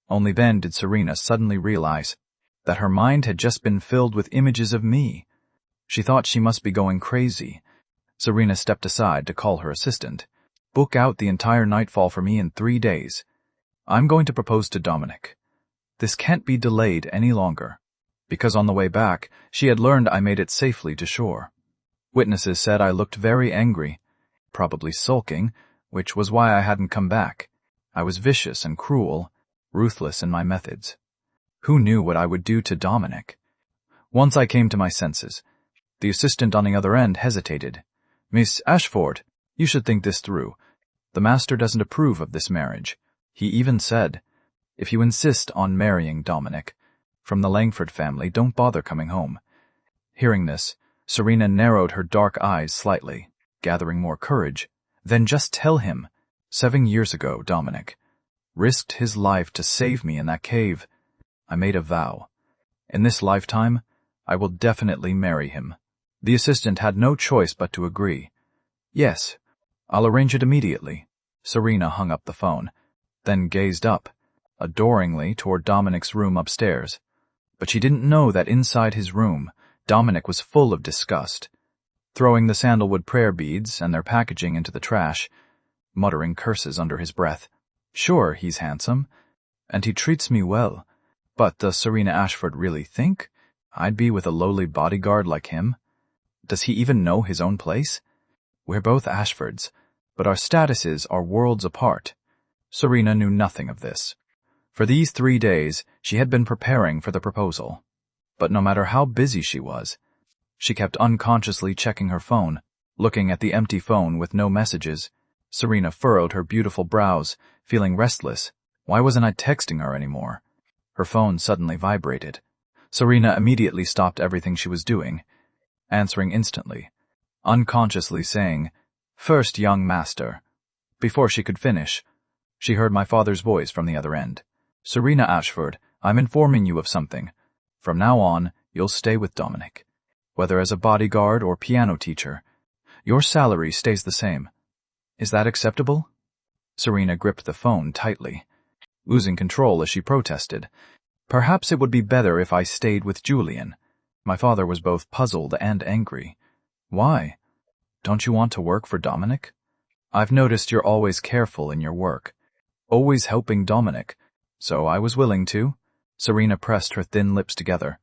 Speaker 1: Only then did Serena suddenly realize that her mind had just been filled with images of me. She thought she must be going crazy. Serena stepped aside to call her assistant. Book out the entire nightfall for me in 3 days. I'm going to propose to Dominic. This can't be delayed any longer, because on the way back, she had learned I made it safely to shore. Witnesses said I looked very angry, probably sulking, which was why I hadn't come back. I was vicious and cruel, ruthless in my methods. Who knew what I would do to Dominic? Once I came to my senses, the assistant on the other end hesitated. Miss Ashford, you should think this through. The master doesn't approve of this marriage. He even said, if you insist on marrying Dominic from the Langford family, don't bother coming home. Hearing this, Serena narrowed her dark eyes slightly, gathering more courage. Then just tell him. 7 years ago, Dominic risked his life to save me in that cave. I made a vow. In this lifetime, I will definitely marry him. The assistant had no choice but to agree. Yes, I'll arrange it immediately. Serena hung up the phone. then gazed up, adoringly toward Dominic's room upstairs. But she didn't know that inside his room, Dominic was full of disgust, throwing the sandalwood prayer beads and their packaging into the trash, muttering curses under his breath. Sure, he's handsome, and he treats me well, but does Serena Ashford really think I'd be with a lowly bodyguard like him? Does he even know his own place? We're both Ashfords, but our statuses are worlds apart. Serena knew nothing of this. For these 3 days, she had been preparing for the proposal. But no matter how busy she was, she kept unconsciously checking her phone, looking at the empty phone with no messages. Serena furrowed her beautiful brows, feeling restless. Why wasn't I texting her anymore? Her phone suddenly vibrated. Serena immediately stopped everything she was doing, answering instantly, unconsciously saying, "First, young master." Before she could finish, she heard my father's voice from the other end. "Serena Ashford, I'm informing you of something. From now on, you'll stay with Dominic. Whether as a bodyguard or piano teacher, your salary stays the same. Is that acceptable?" Serena gripped the phone tightly, losing control as she protested. "Perhaps it would be better if I stayed with Julian." My father was both puzzled and angry. "Why? Don't you want to work for Dominic? I've noticed you're always careful in your work, always helping Dominic, so I was willing to." Serena pressed her thin lips together,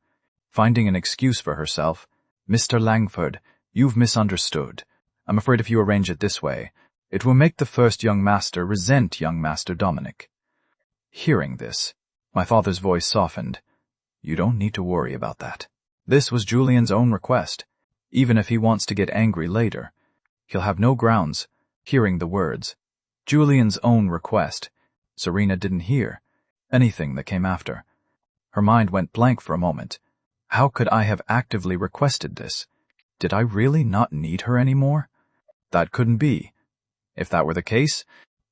Speaker 1: finding an excuse for herself. "Mr. Langford, you've misunderstood. I'm afraid if you arrange it this way, it will make the first young master resent young Master Dominic." Hearing this, my father's voice softened. "You don't need to worry about that. This was Julian's own request. Even if he wants to get angry later, he'll have no grounds." Hearing the words, "Julian's own request," Serena didn't hear anything that came after. Her mind went blank for a moment. How could I have actively requested this? Did I really not need her anymore? That couldn't be. If that were the case,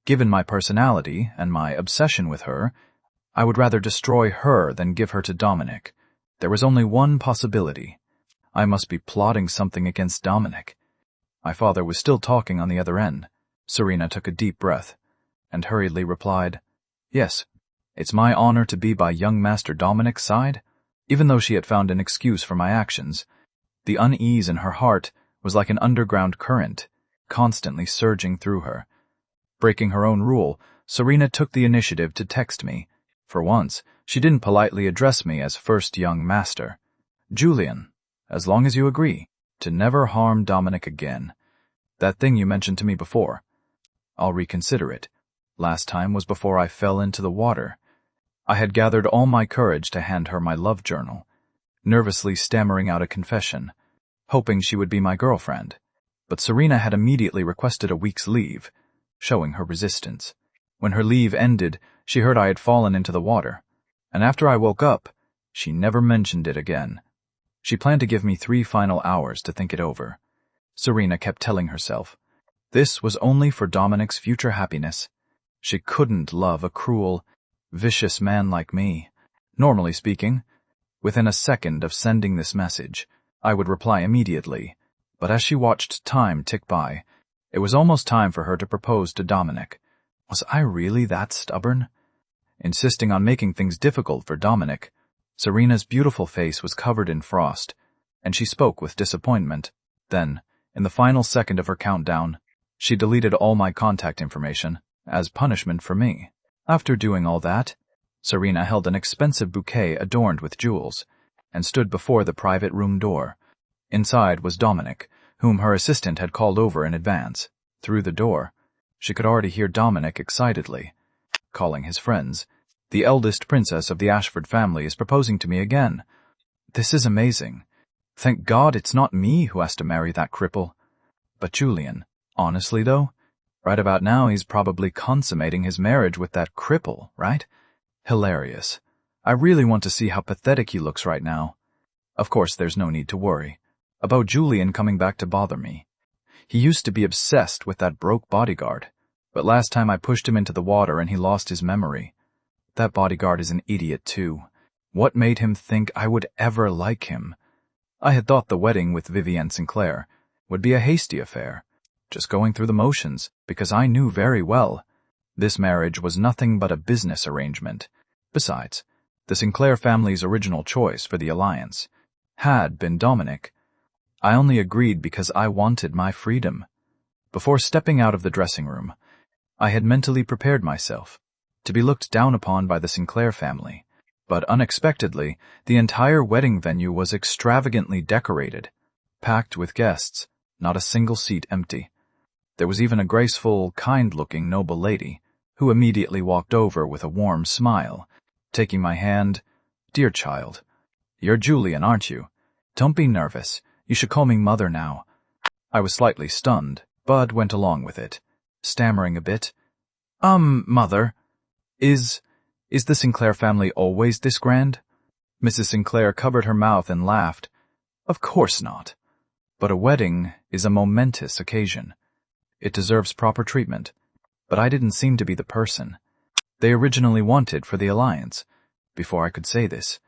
Speaker 1: given my personality and my obsession with her, I would rather destroy her than give her to Dominic. There was only one possibility. I must be plotting something against Dominic. My father was still talking on the other end. Serena took a deep breath and hurriedly replied, "Yes, it's my honor to be by young Master Dominic's side." Even though she had found an excuse for my actions, the unease in her heart was like an underground current, constantly surging through her. Breaking her own rule, Serena took the initiative to text me. For once, she didn't politely address me as first young master. "Julian, as long as you agree to never harm Dominic again. That thing you mentioned to me before, I'll reconsider it. Last time was before I fell into the water." I had gathered all my courage to hand her my love journal, nervously stammering out a confession, hoping she would be my girlfriend. But Serena had immediately requested a week's leave, showing her resistance. When her leave ended, she heard I had fallen into the water, and after I woke up, she never mentioned it again. She planned to give me 3 final hours to think it over. Serena kept telling herself, this was only for Dominic's future happiness. She couldn't love a cruel, vicious man like me. Normally speaking, within a second of sending this message, I would reply immediately, but as she watched time tick by, it was almost time for her to propose to Dominic. Was I really that stubborn? Insisting on making things difficult for Dominic, Serena's beautiful face was covered in frost, and she spoke with disappointment. Then, in the final second of her countdown, she deleted all my contact information, as punishment for me. After doing all that, Serena held an expensive bouquet adorned with jewels, and stood before the private room door. Inside was Dominic, whom her assistant had called over in advance. Through the door, she could already hear Dominic excitedly calling his friends. "The eldest princess of the Ashford family is proposing to me again. This is amazing. Thank God it's not me who has to marry that cripple." But Julian, honestly though, right about now he's probably consummating his marriage with that cripple, right? Hilarious. I really want to see how pathetic he looks right now. Of course, there's no need to worry about Julian coming back to bother me. He used to be obsessed with that broke bodyguard, but last time I pushed him into the water and he lost his memory. That bodyguard is an idiot too. What made him think I would ever like him? I had thought the wedding with Vivienne Sinclair would be a hasty affair, just going through the motions, because I knew very well This marriage was nothing but a business arrangement. Besides, the Sinclair family's original choice for the alliance had been Dominic. I only agreed because I wanted my freedom. Before stepping out of the dressing room, I had mentally prepared myself to be looked down upon by the Sinclair family. But unexpectedly, the entire wedding venue was extravagantly decorated, packed with guests, not a single seat empty. There was even a graceful, kind-looking noble lady, who immediately walked over with a warm smile, taking my hand. "Dear child, you're Julian, aren't you? Don't be nervous. You should call me Mother now." I was slightly stunned, but went along with it, stammering a bit. Mother, is the Sinclair family always this grand?" Mrs. Sinclair covered her mouth and laughed. "Of course not. But a wedding is a momentous occasion. It deserves proper treatment. But I didn't seem to be the person they originally wanted for the alliance." Before I could say this,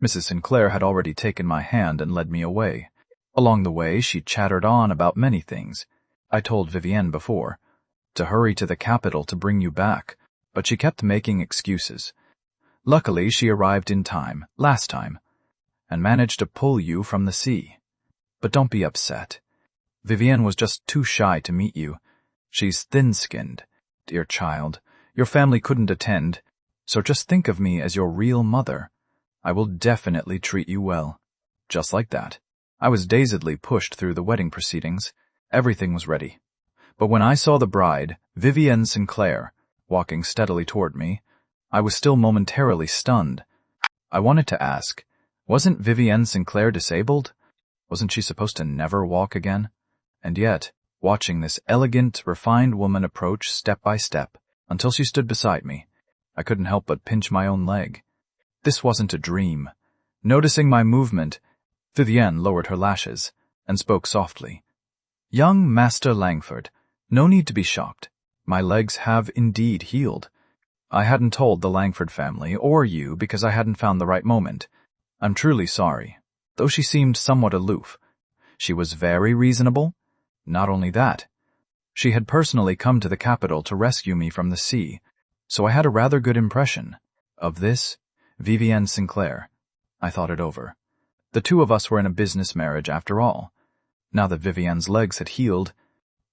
Speaker 1: Mrs. Sinclair had already taken my hand and led me away. Along the way, she chattered on about many things. I told Vivienne before to hurry to the capital to bring you back, but she kept making excuses. Luckily, she arrived in time, last time, and managed to pull you from the sea. But don't be upset. Vivienne was just too shy to meet you. She's thin-skinned. Dear child, your family couldn't attend, so just think of me as your real mother. I will definitely treat you well." Just like that, I was dazedly pushed through the wedding proceedings. Everything was ready. But when I saw the bride, Vivienne Sinclair, walking steadily toward me, I was still momentarily stunned. I wanted to ask, wasn't Vivienne Sinclair disabled? Wasn't she supposed to never walk again? And yet, watching this elegant, refined woman approach step by step until she stood beside me, I couldn't help but pinch my own leg. This wasn't a dream. Noticing my movement, Vivienne lowered her lashes and spoke softly. "Young Master Langford, no need to be shocked. My legs have indeed healed. I hadn't told the Langford family or you because I hadn't found the right moment. I'm truly sorry." Though she seemed somewhat aloof, she was very reasonable. Not only that, she had personally come to the capital to rescue me from the sea, so I had a rather good impression of this Vivienne Sinclair. I thought it over. The two of us were in a business marriage after all. Now that Vivienne's legs had healed,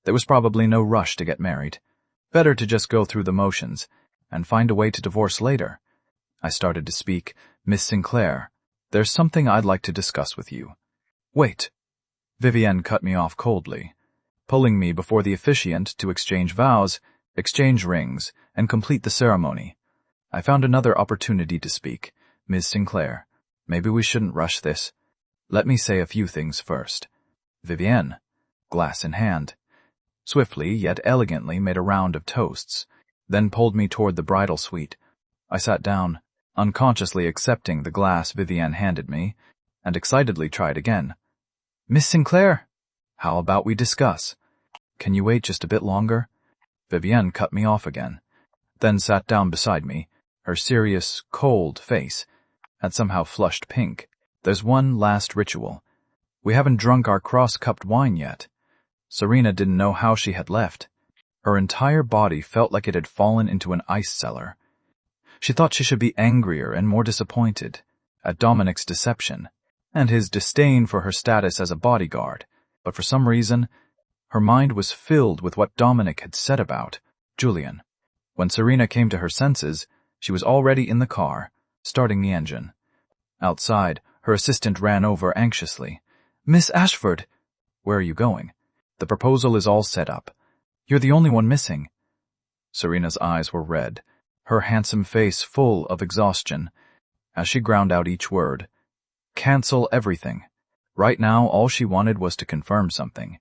Speaker 1: there was probably no rush to get married. Better to just go through the motions and find a way to divorce later. I started to speak. "Miss Sinclair, there's something I'd like to discuss with you." "Wait." Vivienne cut me off coldly, pulling me before the officiant to exchange vows, exchange rings, and complete the ceremony. I found another opportunity to speak. "Ms. Sinclair, maybe we shouldn't rush this. Let me say a few things first." Vivienne, glass in hand, swiftly yet elegantly made a round of toasts, then pulled me toward the bridal suite. I sat down, unconsciously accepting the glass Vivienne handed me, and excitedly tried again. "Miss Sinclair, how about we discuss?" "Can you wait just a bit longer?" Vivienne cut me off again, then sat down beside me, her serious, cold face had somehow flushed pink. "There's one last ritual. We haven't drunk our cross-cupped wine yet." Serena didn't know how she had left. Her entire body felt like it had fallen into an ice cellar. She thought she should be angrier and more disappointed at Dominic's deception and his disdain for her status as a bodyguard, but for some reason, her mind was filled with what Dominic had said about Julian. When Serena came to her senses, she was already in the car, starting the engine. Outside, her assistant ran over anxiously. "Miss Ashford!" "Where are you going?" "The proposal is all set up. You're the only one missing." Serena's eyes were red, her handsome face full of exhaustion, as she ground out each word. Cancel everything. Right now, all she wanted was to confirm something.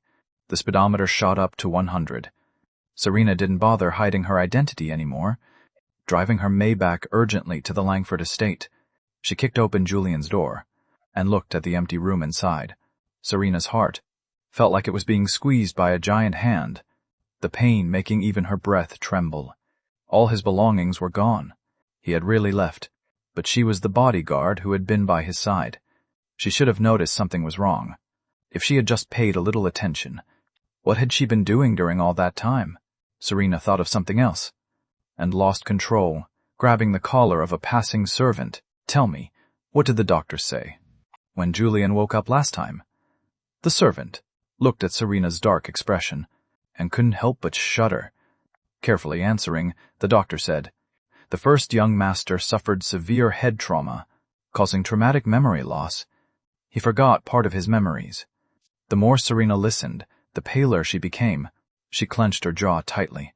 Speaker 1: The speedometer shot up to 100. Serena didn't bother hiding her identity anymore, driving her Maybach urgently to the Langford estate. She kicked open Julian's door and looked at the empty room inside. Serena's heart felt like it was being squeezed by a giant hand, the pain making even her breath tremble. All his belongings were gone. He had really left, but she was the bodyguard who had been by his side. She should have noticed something was wrong. If she had just paid a little attention. What had she been doing during all that time? Serena thought of something else. and lost control, grabbing the collar of a passing servant. Tell me, what did the doctor say when Julian woke up last time? The servant looked at Serena's dark expression and couldn't help but shudder. Carefully answering, the doctor said, the first young master suffered severe head trauma, causing traumatic memory loss. He forgot part of his memories. The more Serena listened, the paler she became. She clenched her jaw tightly.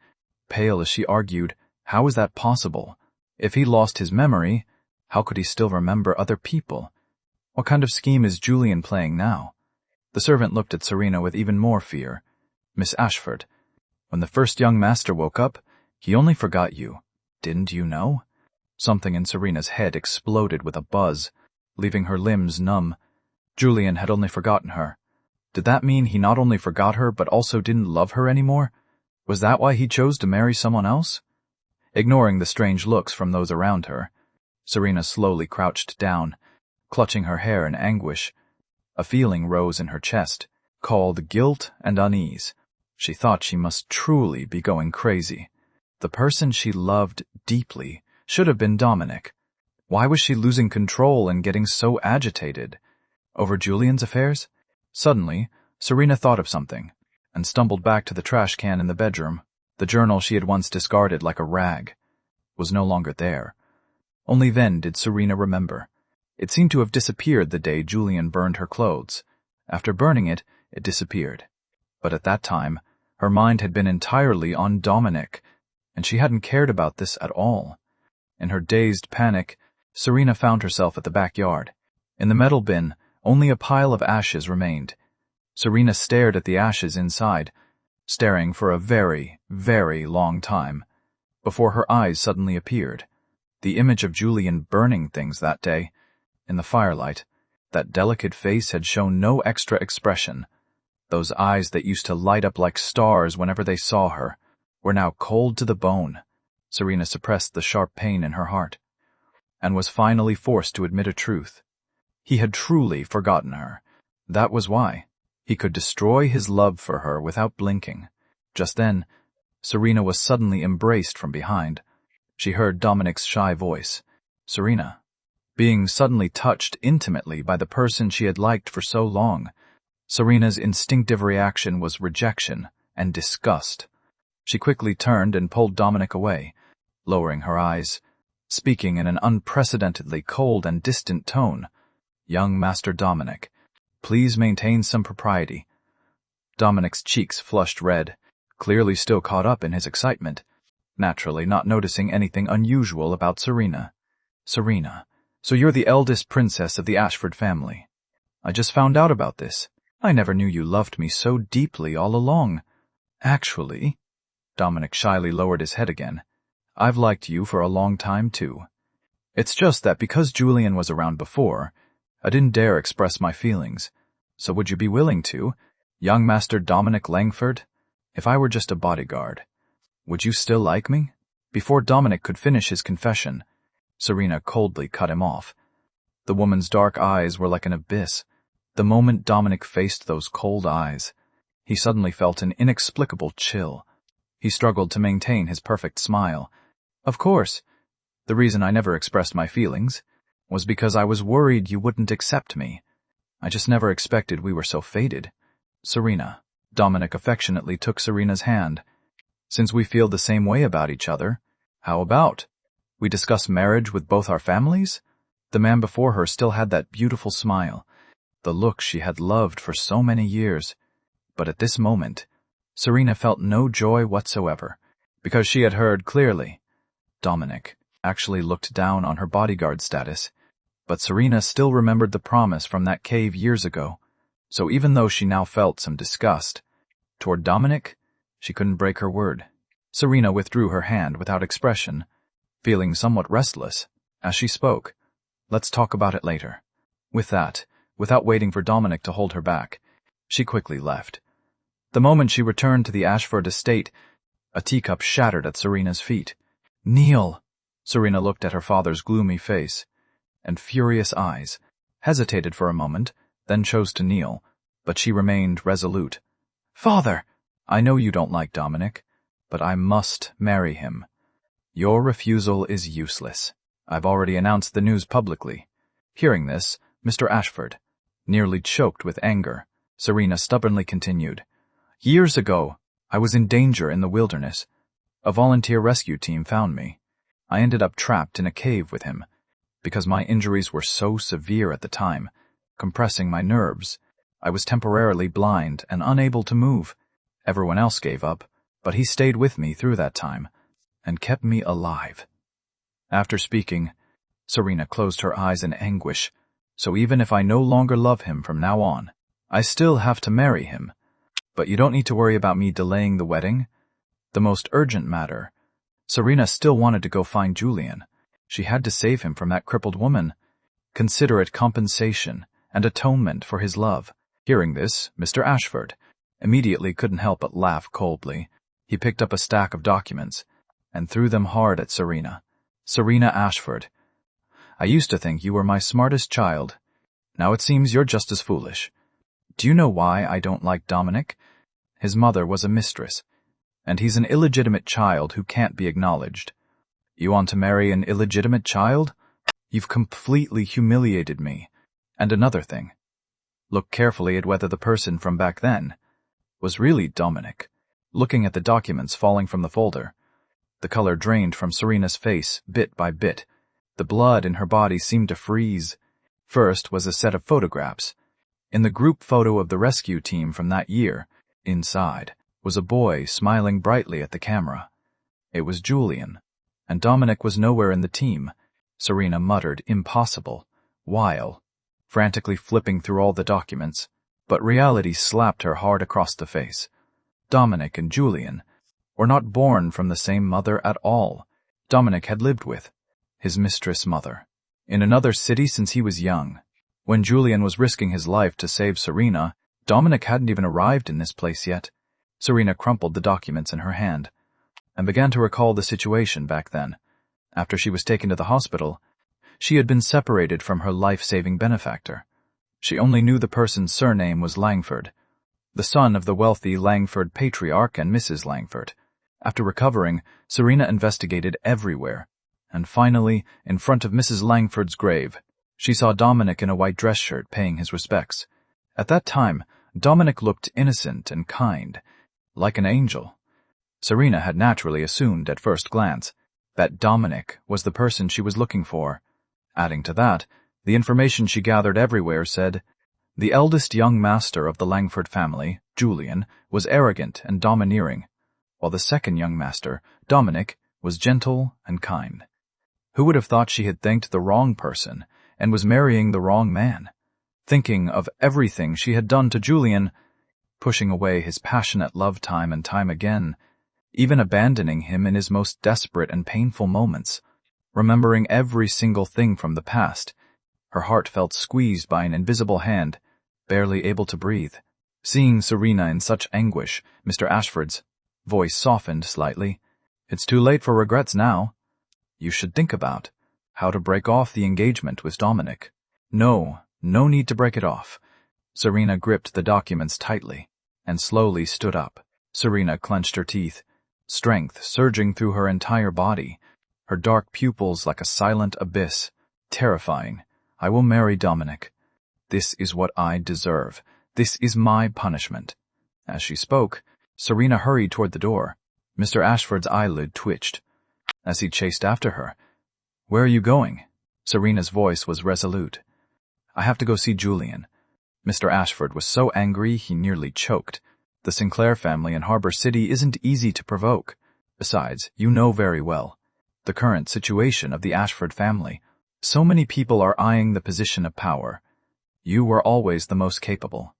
Speaker 1: Pale as she argued, how is that possible? If he lost his memory, how could he still remember other people? What kind of scheme is Julian playing now? The servant looked at Serena with even more fear. Miss Ashford, when the first young master woke up, he only forgot you. Didn't you know? Something in Serena's head exploded with a buzz, leaving her limbs numb. Julian had only forgotten her. Did that mean he not only forgot her but also didn't love her anymore? Was that why he chose to marry someone else? Ignoring the strange looks from those around her, Serena slowly crouched down, clutching her hair in anguish. A feeling rose in her chest, called guilt and unease. She thought she must truly be going crazy. The person she loved deeply should have been Dominic. Why was she losing control and getting so agitated? Over Julian's affairs? Suddenly, Serena thought of something, and stumbled back to the trash can in the bedroom. The journal she had once discarded like a rag was no longer there. Only then did Serena remember. It seemed to have disappeared the day Julian burned her clothes. After burning it, it disappeared. But at that time, her mind had been entirely on Dominic, and she hadn't cared about this at all. In her dazed panic, Serena found herself at the backyard. In the metal bin, only a pile of ashes remained. Serena stared at the ashes inside, staring for a very, very long time, before her eyes suddenly appeared. The image of Julian burning things that day. In the firelight, that delicate face had shown no extra expression. Those eyes that used to light up like stars whenever they saw her were now cold to the bone. Serena suppressed the sharp pain in her heart, and was finally forced to admit a truth. He had truly forgotten her. That was why. He could destroy his love for her without blinking. Just then, Serena was suddenly embraced from behind. She heard Dominic's shy voice. Serena. Being suddenly touched intimately by the person she had liked for so long, Serena's instinctive reaction was rejection and disgust. She quickly turned and pulled Dominic away, lowering her eyes, speaking in an unprecedentedly cold and distant tone. Young Master Dominic, please maintain some propriety. Dominic's cheeks flushed red, clearly still caught up in his excitement, naturally not noticing anything unusual about Serena. Serena, so you're the eldest princess of the Ashford family. I just found out about this. I never knew you loved me so deeply all along. Actually, Dominic shyly lowered his head again, I've liked you for a long time too. It's just that because Julian was around before, I didn't dare express my feelings. So would you be willing to, young Master Dominic Langford? If I were just a bodyguard, would you still like me? Before Dominic could finish his confession, Serena coldly cut him off. The woman's dark eyes were like an abyss. The moment Dominic faced those cold eyes, he suddenly felt an inexplicable chill. He struggled to maintain his perfect smile. Of course, the reason I never expressed my feelings was because I was worried you wouldn't accept me. I just never expected we were so fated. Serena. Dominic affectionately took Serena's hand. Since we feel the same way about each other, how about we discuss marriage with both our families? The man before her still had that beautiful smile, the look she had loved for so many years. But at this moment, Serena felt no joy whatsoever, because she had heard clearly. Dominic actually looked down on her bodyguard status, but Serena still remembered the promise from that cave years ago. So even though she now felt some disgust toward Dominic, she couldn't break her word. Serena withdrew her hand without expression, feeling somewhat restless. As she spoke, let's talk about it later. With that, without waiting for Dominic to hold her back, she quickly left. The moment she returned to the Ashford estate, a teacup shattered at Serena's feet. Kneel! Serena looked at her father's gloomy face and furious eyes, hesitated for a moment, then chose to kneel, but she remained resolute. Father! I know you don't like Dominic, but I must marry him. Your refusal is useless. I've already announced the news publicly. Hearing this, Mr. Ashford, nearly choked with anger, Serena stubbornly continued. Years ago, I was in danger in the wilderness. A volunteer rescue team found me. I ended up trapped in a cave with him. Because my injuries were so severe at the time, compressing my nerves, I was temporarily blind and unable to move. Everyone else gave up, but he stayed with me through that time and kept me alive. After speaking, Serena closed her eyes in anguish. So even if I no longer love him from now on, I still have to marry him. But you don't need to worry about me delaying the wedding. The most urgent matter. Serena still wanted to go find Julian. She had to save him from that crippled woman. Consider it compensation and atonement for his love. Hearing this, Mr. Ashford immediately couldn't help but laugh coldly. He picked up a stack of documents and threw them hard at Serena. Serena Ashford, I used to think you were my smartest child. Now it seems you're just as foolish. Do you know why I don't like Dominic? His mother was a mistress, and he's an illegitimate child who can't be acknowledged. You want to marry an illegitimate child? You've completely humiliated me. And another thing. Look carefully at whether the person from back then was really Dominic. Looking at the documents falling from the folder, the color drained from Serena's face bit by bit. The blood in her body seemed to freeze. First was a set of photographs. In the group photo of the rescue team from that year, inside, was a boy smiling brightly at the camera. It was Julian, and Dominic was nowhere in the team. Serena muttered, impossible, while frantically flipping through all the documents, but reality slapped her hard across the face. Dominic and Julian were not born from the same mother at all. Dominic had lived with his mistress mother in another city since he was young. When Julian was risking his life to save Serena, Dominic hadn't even arrived in this place yet. Serena crumpled the documents in her hand and began to recall the situation back then. After she was taken to the hospital, she had been separated from her life-saving benefactor. She only knew the person's surname was Langford, the son of the wealthy Langford patriarch and Mrs. Langford. After recovering, Serena investigated everywhere, and finally, in front of Mrs. Langford's grave, she saw Dominic in a white dress shirt paying his respects. At that time, Dominic looked innocent and kind, like an angel. Serena had naturally assumed at first glance that Dominic was the person she was looking for. Adding to that, the information she gathered everywhere said, the eldest young master of the Langford family, Julian, was arrogant and domineering, while the second young master, Dominic, was gentle and kind. Who would have thought she had thanked the wrong person and was marrying the wrong man? Thinking of everything she had done to Julian, pushing away his passionate love time and time again, even abandoning him in his most desperate and painful moments, remembering every single thing from the past, her heart felt squeezed by an invisible hand, barely able to breathe. Seeing Serena in such anguish, Mr. Ashford's voice softened slightly. It's too late for regrets now. You should think about how to break off the engagement with Dominic. No need to break it off. Serena gripped the documents tightly and slowly stood up. Serena clenched her teeth, strength surging through her entire body, her dark pupils like a silent abyss, terrifying. I will marry Dominic. This is what I deserve. This is my punishment. As she spoke, Serena hurried toward the door. Mr. Ashford's eyelid twitched as he chased after her. Where are you going? Serena's voice was resolute. I have to go see Julian. Mr. Ashford was so angry he nearly choked. The Sinclair family in Harbor City isn't easy to provoke. Besides, you know very well the current situation of the Ashford family. So many people are eyeing the position of power. You were always the most capable.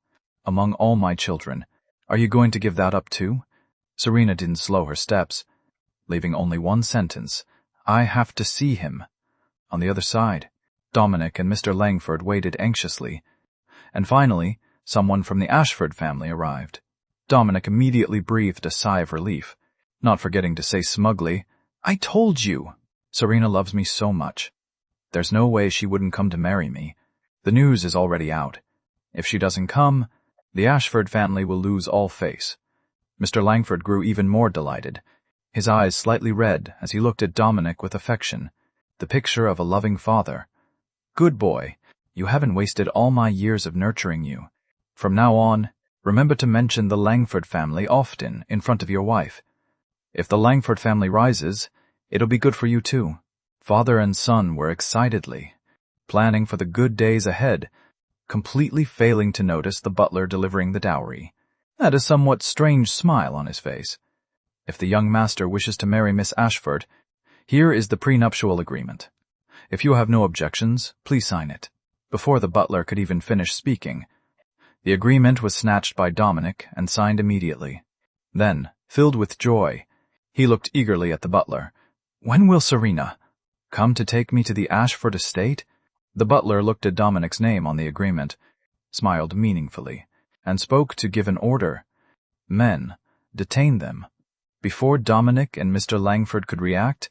Speaker 1: Among all my children, are you going to give that up too? Serena didn't slow her steps, leaving only one sentence. I have to see him. On the other side, Dominic and Mr. Langford waited anxiously, and finally, someone from the Ashford family arrived. Dominic immediately breathed a sigh of relief, not forgetting to say smugly, I told you! Serena loves me so much. There's no way she wouldn't come to marry me. The news is already out. If she doesn't come, the Ashford family will lose all face. Mr. Langford grew even more delighted. His eyes slightly red as he looked at Dominic with affection, the picture of a loving father. Good boy, you haven't wasted all my years of nurturing you. From now on, remember to mention the Langford family often in front of your wife. If the Langford family rises, it'll be good for you too. Father and son were excitedly planning for the good days ahead, completely failing to notice the butler delivering the dowry, had a somewhat strange smile on his face. If the young master wishes to marry Miss Ashford, here is the prenuptial agreement. If you have no objections, please sign it. Before the butler could even finish speaking, the agreement was snatched by Dominic and signed immediately. Then, filled with joy, he looked eagerly at the butler. When will Serena come to take me to the Ashford estate? The butler looked at Dominic's name on the agreement, smiled meaningfully, and spoke to give an order. Men, detain them. Before Dominic and Mr. Langford could react,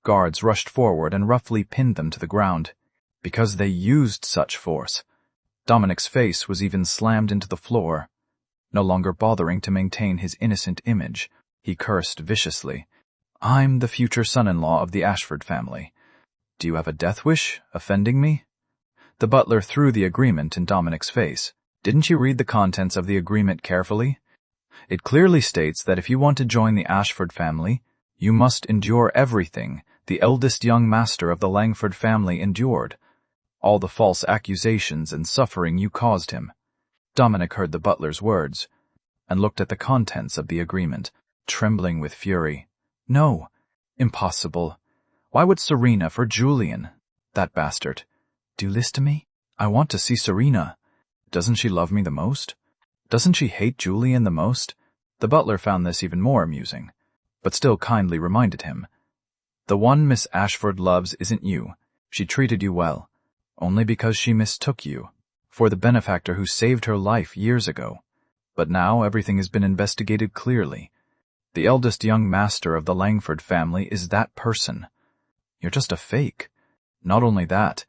Speaker 1: guards rushed forward and roughly pinned them to the ground. Because they used such force, Dominic's face was even slammed into the floor. No longer bothering to maintain his innocent image, he cursed viciously. I'm the future son-in-law of the Ashford family. Do you have a death wish, offending me? The butler threw the agreement in Dominic's face. Didn't you read the contents of the agreement carefully? It clearly states that if you want to join the Ashford family, you must endure everything the eldest young master of the Langford family endured, all the false accusations and suffering you caused him. Dominic heard the butler's words and looked at the contents of the agreement, trembling with fury. No, impossible. Why would Serena for Julian? That bastard. Do you listen to me? I want to see Serena. Doesn't she love me the most? Doesn't she hate Julian the most? The butler found this even more amusing, but still kindly reminded him. The one Miss Ashford loves isn't you. She treated you well, only because she mistook you for the benefactor who saved her life years ago. But now everything has been investigated clearly. The eldest young master of the Langford family is that person. You're just a fake. Not only that,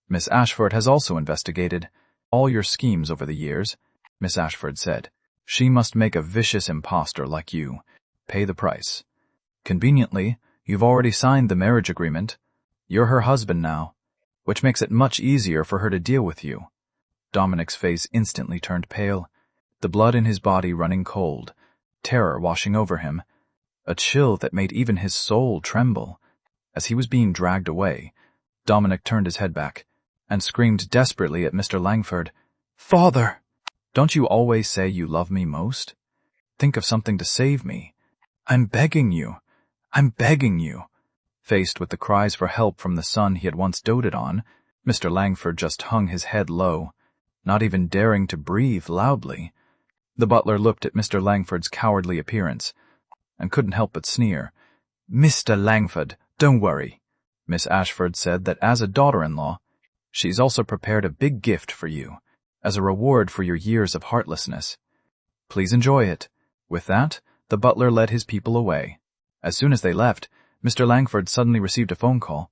Speaker 1: Miss Ashford has also investigated all your schemes over the years. Miss Ashford said, she must make a vicious impostor like you pay the price. Conveniently, you've already signed the marriage agreement. You're her husband now, which makes it much easier for her to deal with you. Dominic's face instantly turned pale, the blood in his body running cold, terror washing over him, a chill that made even his soul tremble. As he was being dragged away, Dominic turned his head back and screamed desperately at Mr. Langford, Father! Don't you always say you love me most? Think of something to save me. I'm begging you. I'm begging you. Faced with the cries for help from the son he had once doted on, Mr. Langford just hung his head low, not even daring to breathe loudly. The butler looked at Mr. Langford's cowardly appearance and couldn't help but sneer. Mr. Langford, don't worry. Miss Ashford said that as a daughter-in-law, she's also prepared a big gift for you, as a reward for your years of heartlessness. Please enjoy it. With that, the butler led his people away. As soon as they left, Mr. Langford suddenly received a phone call.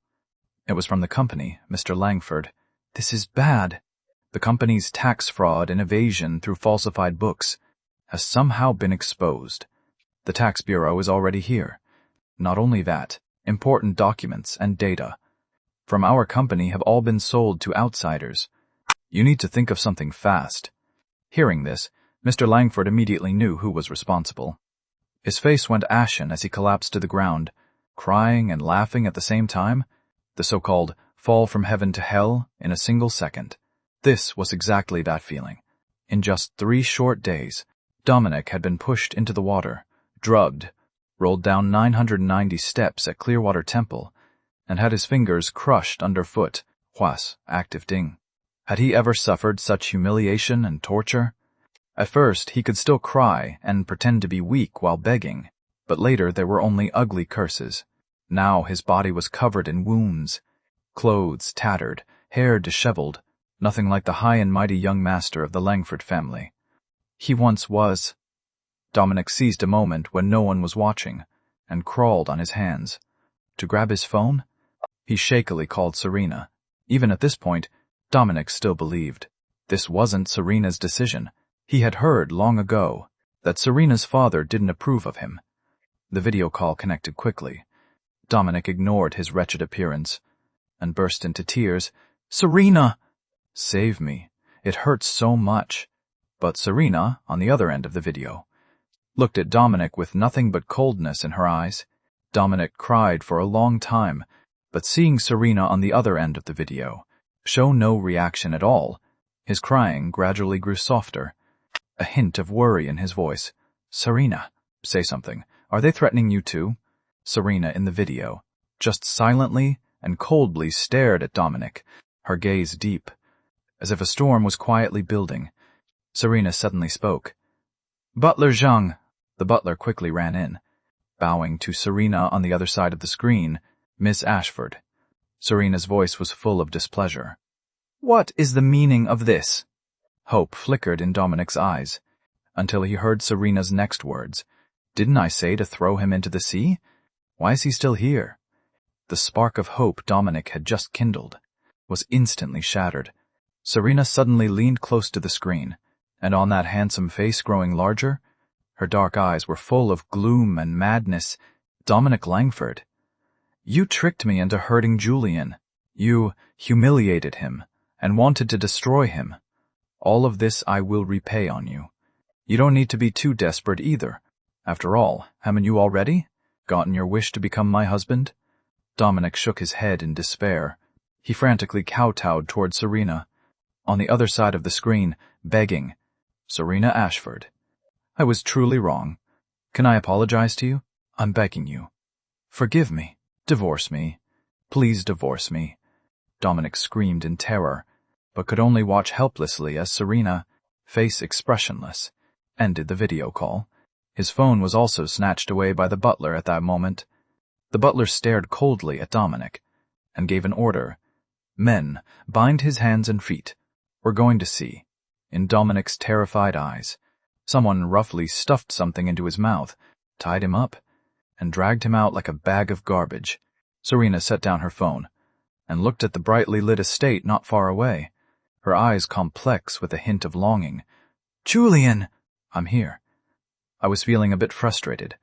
Speaker 1: It was from the company, Mr. Langford. This is bad. The company's tax fraud and evasion through falsified books has somehow been exposed. The tax bureau is already here. Not only that, important documents and data from our company have all been sold to outsiders. You need to think of something fast. Hearing this, Mr. Langford immediately knew who was responsible. His face went ashen as he collapsed to the ground, crying and laughing at the same time, the so-called fall from heaven to hell in a single second. This was exactly that feeling. In just 3 short days, Dominic had been pushed into the water, drugged, rolled down 990 steps at Clearwater Temple, and had his fingers crushed underfoot, Hwas, active ding. Had he ever suffered such humiliation and torture? At first, he could still cry and pretend to be weak while begging, but later there were only ugly curses. Now his body was covered in wounds, clothes tattered, hair disheveled, nothing like the high and mighty young master of the Langford family. He once was. Dominic seized a moment when no one was watching, and crawled on his hands. To grab his phone? He shakily called Serena. Even at this point, Dominic still believed. This wasn't Serena's decision. He had heard long ago that Serena's father didn't approve of him. The video call connected quickly. Dominic ignored his wretched appearance and burst into tears. "Serena! Save me. It hurts so much." But Serena, on the other end of the video, looked at Dominic with nothing but coldness in her eyes. Dominic cried for a long time, but seeing Serena on the other end of the video show no reaction at all, his crying gradually grew softer, a hint of worry in his voice. "Serena, say something. Are they threatening you too?" Serena in the video just silently and coldly stared at Dominic, her gaze deep, as if a storm was quietly building. Serena suddenly spoke. "Butler Zhang." The butler quickly ran in, bowing to Serena on the other side of the screen, "Miss Ashford." Serena's voice was full of displeasure. "What is the meaning of this?" Hope flickered in Dominic's eyes, until he heard Serena's next words. "Didn't I say to throw him into the sea? Why is he still here?" The spark of hope Dominic had just kindled was instantly shattered. Serena suddenly leaned close to the screen, and on that handsome face growing larger, her dark eyes were full of gloom and madness. "Dominic Langford, you tricked me into hurting Julian. You humiliated him and wanted to destroy him. All of this I will repay on you. You don't need to be too desperate either. After all, haven't you already gotten your wish to become my husband?" Dominic shook his head in despair. He frantically kowtowed toward Serena, on the other side of the screen, begging, "Serena Ashford, I was truly wrong. Can I apologize to you? I'm begging you. Forgive me. Divorce me. Please divorce me." Dominic screamed in terror, but could only watch helplessly as Serena, face expressionless, ended the video call. His phone was also snatched away by the butler at that moment. The butler stared coldly at Dominic and gave an order. "Men, bind his hands and feet. We're going to see." In Dominic's terrified eyes, someone roughly stuffed something into his mouth, tied him up, and dragged him out like a bag of garbage. Serena set down her phone and looked at the brightly lit estate not far away, her eyes complex with a hint of longing. "Julian!" "I'm here." I was feeling a bit frustrated.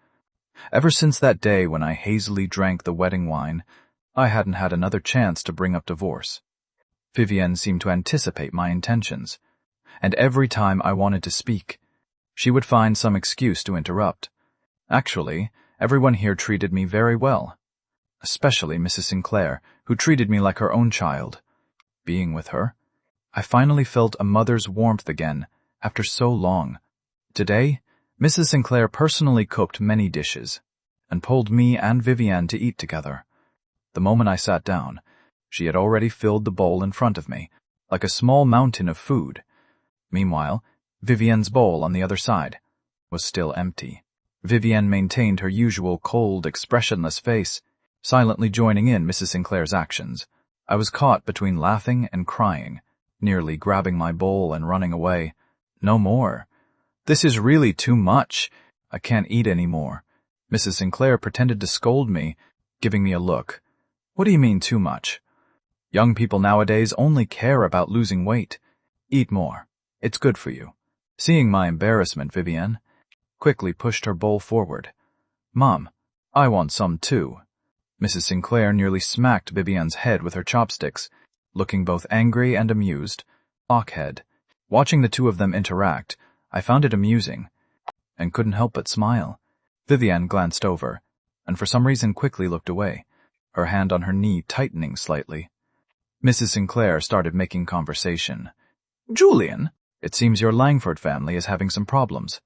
Speaker 1: Ever since that day when I hazily drank the wedding wine, I hadn't had another chance to bring up divorce. Vivienne seemed to anticipate my intentions, and every time I wanted to speak, she would find some excuse to interrupt. Actually, everyone here treated me very well, especially Mrs. Sinclair, who treated me like her own child. Being with her, I finally felt a mother's warmth again after so long. Today, Mrs. Sinclair personally cooked many dishes and pulled me and Vivienne to eat together. The moment I sat down, she had already filled the bowl in front of me, like a small mountain of food. Meanwhile, Vivienne's bowl on the other side was still empty. Vivienne maintained her usual cold, expressionless face, silently joining in Mrs. Sinclair's actions. I was caught between laughing and crying, nearly grabbing my bowl and running away. "No more. This is really too much. I can't eat any more." Mrs. Sinclair pretended to scold me, giving me a look. "What do you mean too much? Young people nowadays only care about losing weight. Eat more. It's good for you." Seeing my embarrassment, Vivienne quickly pushed her bowl forward. "Mom, I want some too." Mrs. Sinclair nearly smacked Vivienne's head with her chopsticks, looking both angry and amused. Blockhead. Watching the two of them interact, I found it amusing, and couldn't help but smile. Vivienne glanced over, and for some reason quickly looked away, her hand on her knee tightening slightly. Mrs. Sinclair started making conversation. "Julian, it seems your Langford family is having some problems.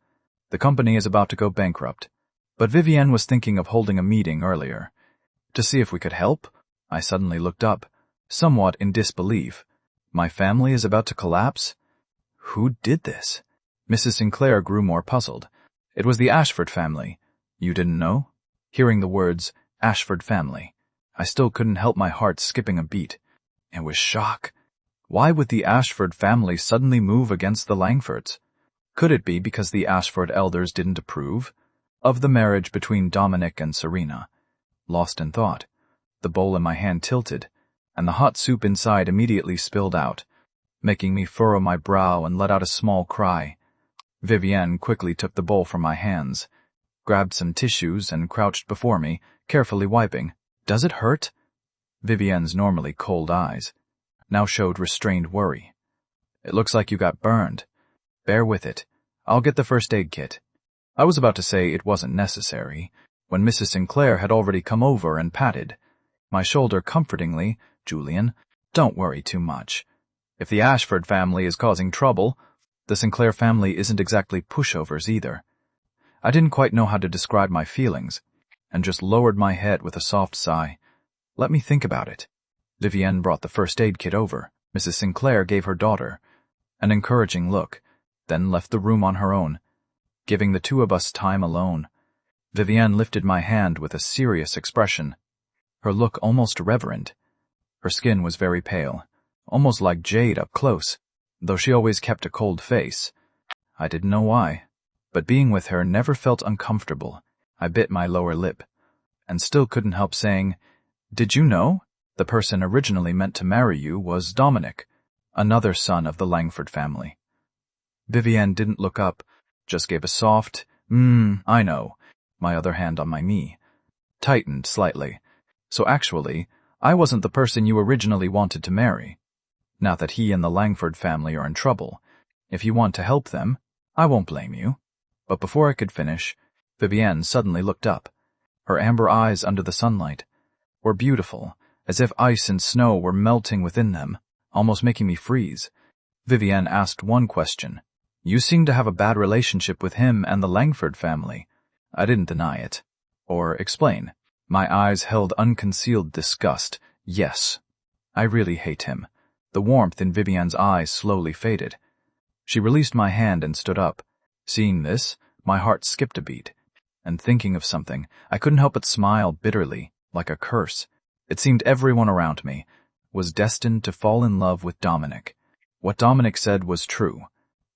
Speaker 1: The company is about to go bankrupt, but Vivienne was thinking of holding a meeting earlier. To see if we could help." I suddenly looked up, somewhat in disbelief. "My family is about to collapse? Who did this?" Mrs. Sinclair grew more puzzled. "It was the Ashford family. You didn't know?" Hearing the words, Ashford family, I still couldn't help my heart skipping a beat. It was shock. Why would the Ashford family suddenly move against the Langfords? Could it be because the Ashford elders didn't approve of the marriage between Dominic and Serena? Lost in thought, the bowl in my hand tilted, and the hot soup inside immediately spilled out, making me furrow my brow and let out a small cry. Vivienne quickly took the bowl from my hands, grabbed some tissues and crouched before me, carefully wiping. "Does it hurt?" Vivienne's normally cold eyes now showed restrained worry. "It looks like you got burned. Bear with it. I'll get the first aid kit." I was about to say it wasn't necessary, when Mrs. Sinclair had already come over and patted my shoulder comfortingly. "Julian, don't worry too much. If the Ashford family is causing trouble, the Sinclair family isn't exactly pushovers either." I didn't quite know how to describe my feelings, and just lowered my head with a soft sigh. "Let me think about it." Vivienne brought the first aid kit over. Mrs. Sinclair gave her daughter an encouraging look, then left the room on her own, giving the two of us time alone. Vivienne lifted my hand with a serious expression, her look almost reverent. Her skin was very pale, almost like jade up close, though she always kept a cold face. I didn't know why, but being with her never felt uncomfortable. I bit my lower lip, and still couldn't help saying, "Did you know? The person originally meant to marry you was Dominic, another son of the Langford family." Vivienne didn't look up, just gave a soft, I know, my other hand on my knee, tightened slightly. "So actually, I wasn't the person you originally wanted to marry. Now that he and the Langford family are in trouble, if you want to help them, I won't blame you." But before I could finish, Vivienne suddenly looked up. Her amber eyes under the sunlight were beautiful, as if ice and snow were melting within them, almost making me freeze. Vivienne asked one question. "You seem to have a bad relationship with him and the Langford family." I didn't deny it, or explain. My eyes held unconcealed disgust. "Yes, I really hate him." The warmth in Vivienne's eyes slowly faded. She released my hand and stood up. Seeing this, my heart skipped a beat, and thinking of something, I couldn't help but smile bitterly, like a curse. It seemed everyone around me was destined to fall in love with Dominic. What Dominic said was true.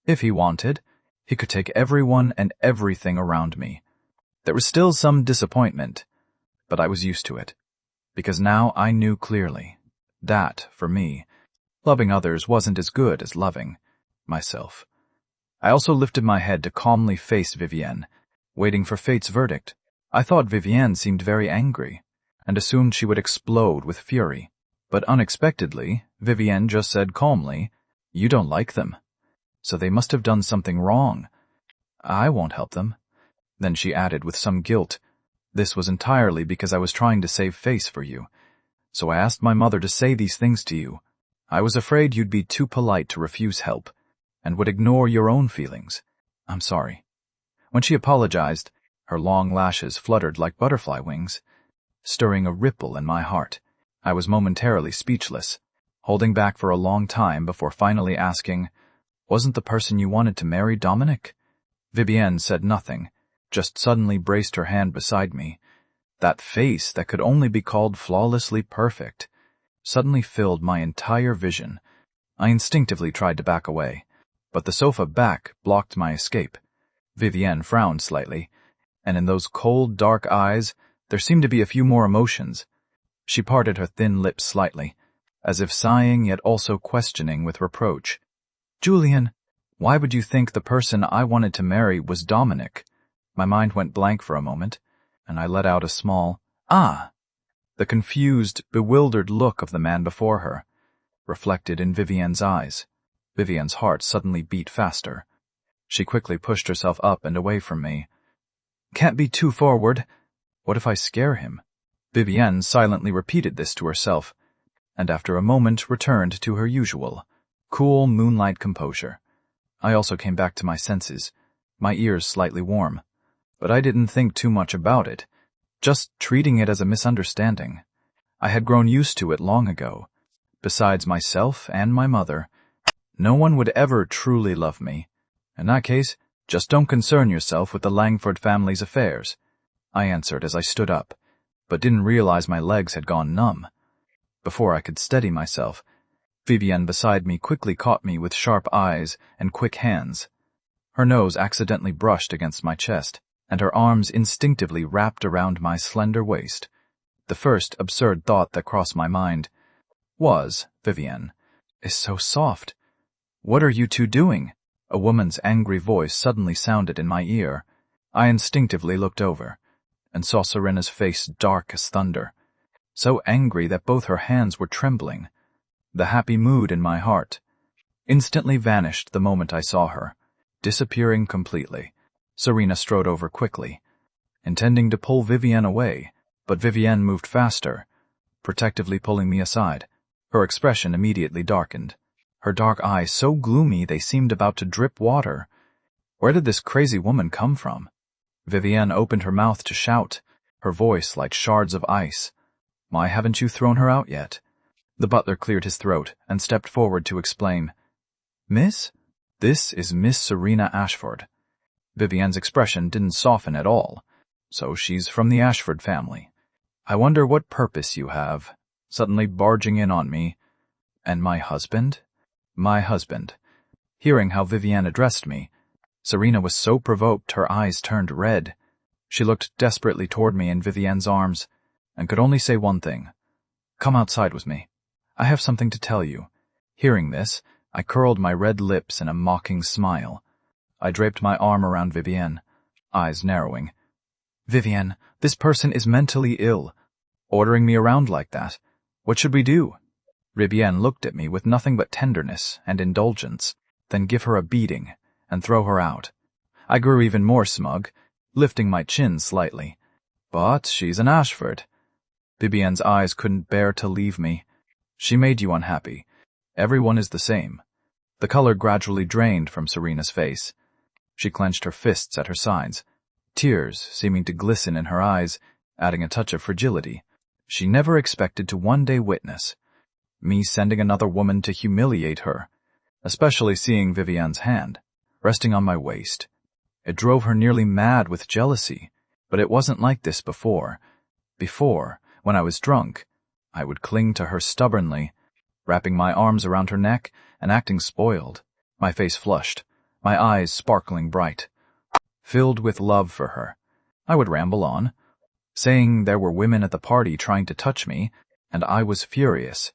Speaker 1: If he wanted, he could take everyone and everything around me. There was still some disappointment, but I was used to it, because now I knew clearly that, for me, loving others wasn't as good as loving myself. I also lifted my head to calmly face Vivienne, waiting for fate's verdict. I thought Vivienne seemed very angry, and assumed she would explode with fury. But unexpectedly, Vivienne just said calmly, "You don't like them, so they must have done something wrong. I won't help them." Then she added with some guilt, "This was entirely because I was trying to save face for you. So I asked my mother to say these things to you. I was afraid you'd be too polite to refuse help, and would ignore your own feelings. I'm sorry." When she apologized, her long lashes fluttered like butterfly wings, stirring a ripple in my heart. I was momentarily speechless, holding back for a long time before finally asking, "Wasn't the person you wanted to marry Dominic?" Vivienne said nothing, just suddenly braced her hand beside me. That face that could only be called flawlessly perfect suddenly filled my entire vision. I instinctively tried to back away, but the sofa back blocked my escape. Vivienne frowned slightly, and in those cold, dark eyes there seemed to be a few more emotions. She parted her thin lips slightly, as if sighing yet also questioning with reproach. "Julian, why would you think the person I wanted to marry was Dominic?" My mind went blank for a moment, and I let out a small, "Ah!" The confused, bewildered look of the man before her, reflected in Vivienne's eyes. Vivienne's heart suddenly beat faster. She quickly pushed herself up and away from me. "Can't be too forward. What if I scare him?" Vivienne silently repeated this to herself, and after a moment returned to her usual, cool moonlight composure. I also came back to my senses, my ears slightly warm, but I didn't think too much about it, just treating it as a misunderstanding. I had grown used to it long ago. Besides myself and my mother, no one would ever truly love me. In that case, just don't concern yourself with the Langford family's affairs, I answered as I stood up, but didn't realize my legs had gone numb. Before I could steady myself, Vivienne beside me quickly caught me with sharp eyes and quick hands. Her nose accidentally brushed against my chest, and her arms instinctively wrapped around my slender waist. The first absurd thought that crossed my mind was, "Vivienne is so soft. What are you two doing?" A woman's angry voice suddenly sounded in my ear. I instinctively looked over and saw Serena's face dark as thunder, so angry that both her hands were trembling. The happy mood in my heart instantly vanished the moment I saw her, disappearing completely. Serena strode over quickly, intending to pull Vivienne away, but Vivienne moved faster, protectively pulling me aside. Her expression immediately darkened, her dark eyes so gloomy they seemed about to drip water. Where did this crazy woman come from? Vivienne opened her mouth to shout, her voice like shards of ice. Why haven't you thrown her out yet? The butler cleared his throat and stepped forward to explain. Miss? This is Miss Serena Ashford. Vivienne's expression didn't soften at all. So she's from the Ashford family. I wonder what purpose you have, suddenly barging in on me. And my husband? My husband. Hearing how Vivienne addressed me, Serena was so provoked her eyes turned red. She looked desperately toward me in Vivienne's arms, and could only say one thing. Come outside with me. I have something to tell you. Hearing this, I curled my red lips in a mocking smile. I draped my arm around Vivienne, eyes narrowing. Vivienne, this person is mentally ill. Ordering me around like that. What should we do? Vivienne looked at me with nothing but tenderness and indulgence, then give her a beating and throw her out. I grew even more smug, lifting my chin slightly. But she's an Ashford. Vivienne's eyes couldn't bear to leave me. She made you unhappy. Everyone is the same. The color gradually drained from Serena's face. She clenched her fists at her sides, tears seeming to glisten in her eyes, adding a touch of fragility. She never expected to one day witness me sending another woman to humiliate her, especially seeing Vivienne's hand resting on my waist. It drove her nearly mad with jealousy, but it wasn't like this before. Before, when I was drunk, I would cling to her stubbornly, wrapping my arms around her neck and acting spoiled, my face flushed, my eyes sparkling bright. Filled with love for her, I would ramble on, saying there were women at the party trying to touch me, and I was furious,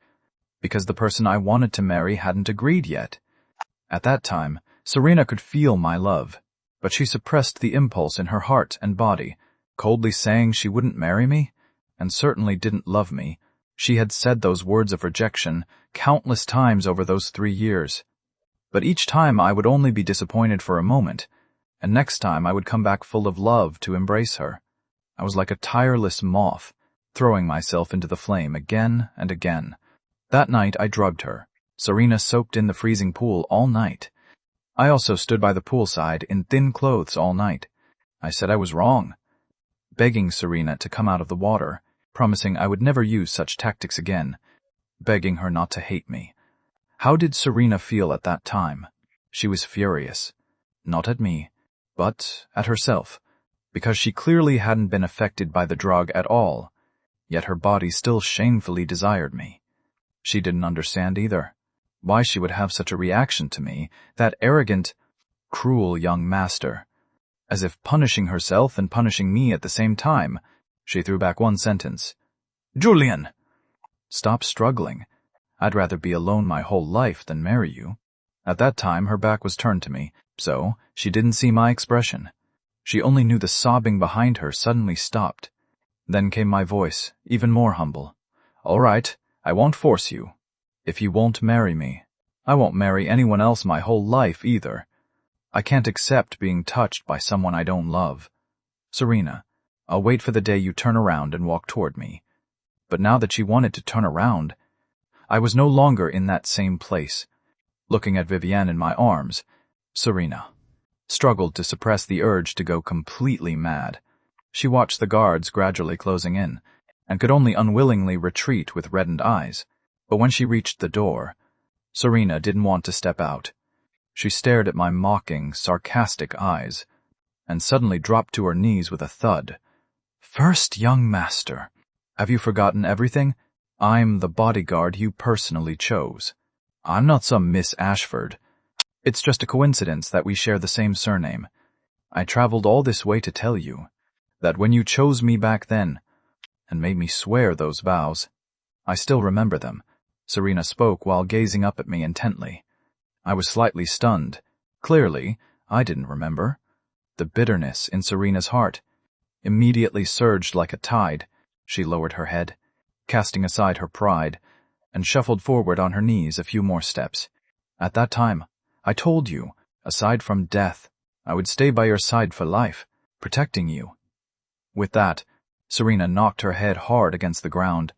Speaker 1: because the person I wanted to marry hadn't agreed yet. At that time, Serena could feel my love, but she suppressed the impulse in her heart and body, coldly saying she wouldn't marry me, and certainly didn't love me. She had said those words of rejection countless times over those 3 years. But each time I would only be disappointed for a moment, and next time I would come back full of love to embrace her. I was like a tireless moth, throwing myself into the flame again and again. That night I drugged her. Serena soaked in the freezing pool all night. I also stood by the poolside in thin clothes all night. I said I was wrong, begging Serena to come out of the water, promising I would never use such tactics again, begging her not to hate me. How did Serena feel at that time? She was furious. Not at me, but at herself, because she clearly hadn't been affected by the drug at all, yet her body still shamefully desired me. She didn't understand either why she would have such a reaction to me, that arrogant, cruel young master. As if punishing herself and punishing me at the same time, she threw back one sentence. Julian! Stop struggling. I'd rather be alone my whole life than marry you. At that time, her back was turned to me, so she didn't see my expression. She only knew the sobbing behind her suddenly stopped. Then came my voice, even more humble. All right, I won't force you. If you won't marry me, I won't marry anyone else my whole life either. I can't accept being touched by someone I don't love. Serena, I'll wait for the day you turn around and walk toward me. But now that she wanted to turn around, I was no longer in that same place. Looking at Vivienne in my arms, Serena struggled to suppress the urge to go completely mad. She watched the guards gradually closing in, and could only unwillingly retreat with reddened eyes. But when she reached the door, Serena didn't want to step out. She stared at my mocking, sarcastic eyes, and suddenly dropped to her knees with a thud. First young master, have you forgotten everything? I'm the bodyguard you personally chose. I'm not some Miss Ashford. It's just a coincidence that we share the same surname. I traveled all this way to tell you that when you chose me back then and made me swear those vows, I still remember them. Serena spoke while gazing up at me intently. I was slightly stunned. Clearly, I didn't remember. The bitterness in Serena's heart immediately surged like a tide. She lowered her head, casting aside her pride, and shuffled forward on her knees a few more steps. At that time, I told you, aside from death, I would stay by your side for life, protecting you. With that, Serena knocked her head hard against the ground.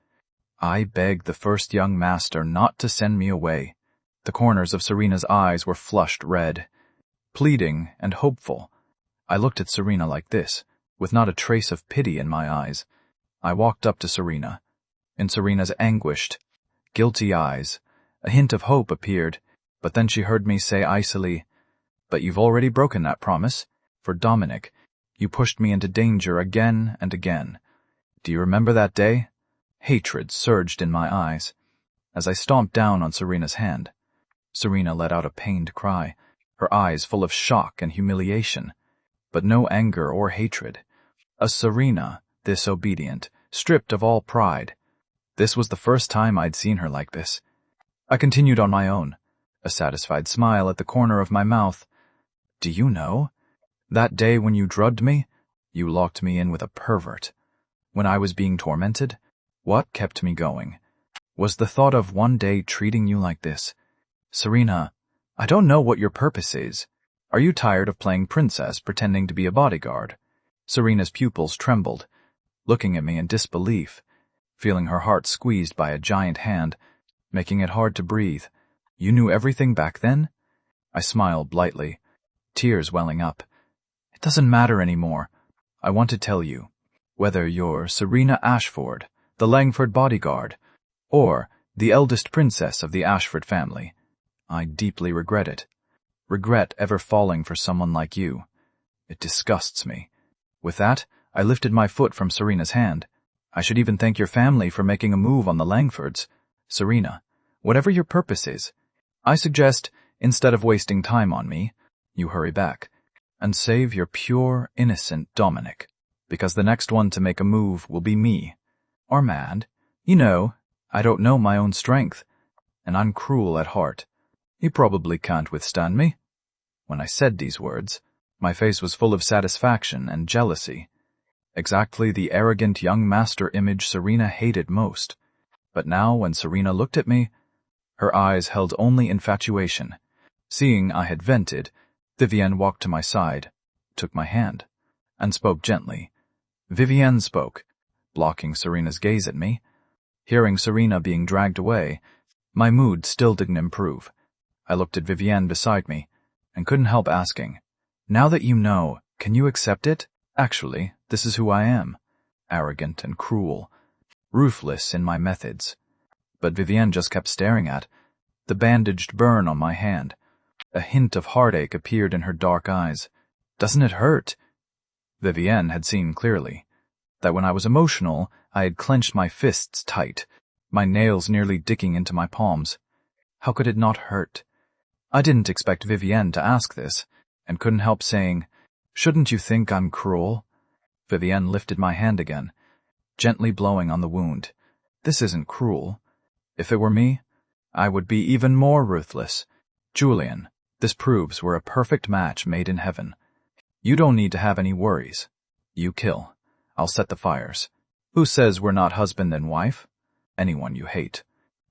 Speaker 1: I begged the first young master not to send me away. The corners of Serena's eyes were flushed red, pleading and hopeful. I looked at Serena like this, with not a trace of pity in my eyes. I walked up to Serena. In Serena's anguished, guilty eyes, a hint of hope appeared, but then she heard me say icily, "But you've already broken that promise. For Dominic, you pushed me into danger again and again. Do you remember that day?" Hatred surged in my eyes as I stomped down on Serena's hand. Serena let out a pained cry, her eyes full of shock and humiliation, but no anger or hatred. A Serena, disobedient, stripped of all pride. This was the first time I'd seen her like this. I continued on my own, a satisfied smile at the corner of my mouth. "Do you know? That day when you drugged me, you locked me in with a pervert. When I was being tormented, what kept me going was the thought of one day treating you like this. Serena, I don't know what your purpose is. Are you tired of playing princess, pretending to be a bodyguard?" Serena's pupils trembled, looking at me in disbelief, feeling her heart squeezed by a giant hand, making it hard to breathe. "You knew everything back then?" I smiled lightly, tears welling up. "It doesn't matter anymore. I want to tell you, whether you're Serena Ashford, the Langford bodyguard, or the eldest princess of the Ashford family, I deeply regret it. Regret ever falling for someone like you. It disgusts me." With that, I lifted my foot from Serena's hand. "I should even thank your family for making a move on the Langfords. Serena, whatever your purpose is, I suggest, instead of wasting time on me, you hurry back and save your pure, innocent Dominic, because the next one to make a move will be me. Armand, you know, I don't know my own strength, and I'm cruel at heart. He probably can't withstand me." When I said these words, my face was full of satisfaction and jealousy. Exactly the arrogant young master image Serena hated most. But now when Serena looked at me, her eyes held only infatuation. Seeing I had vented, Vivienne walked to my side, took my hand, and spoke gently. Vivienne spoke, blocking Serena's gaze at me. Hearing Serena being dragged away, my mood still didn't improve. I looked at Vivienne beside me, and couldn't help asking, "Now that you know, can you accept it? Actually, this is who I am. Arrogant and cruel, ruthless in my methods." But Vivienne just kept staring at the bandaged burn on my hand. A hint of heartache appeared in her dark eyes. "Doesn't it hurt?" Vivienne had seen clearly that when I was emotional, I had clenched my fists tight, my nails nearly digging into my palms. How could it not hurt? I didn't expect Vivienne to ask this, and couldn't help saying, "Shouldn't you think I'm cruel?" Vivienne lifted my hand again, gently blowing on the wound. "This isn't cruel. If it were me, I would be even more ruthless. Julian, this proves we're a perfect match made in heaven. You don't need to have any worries. You kill. I'll set the fires. Who says we're not husband and wife? Anyone you hate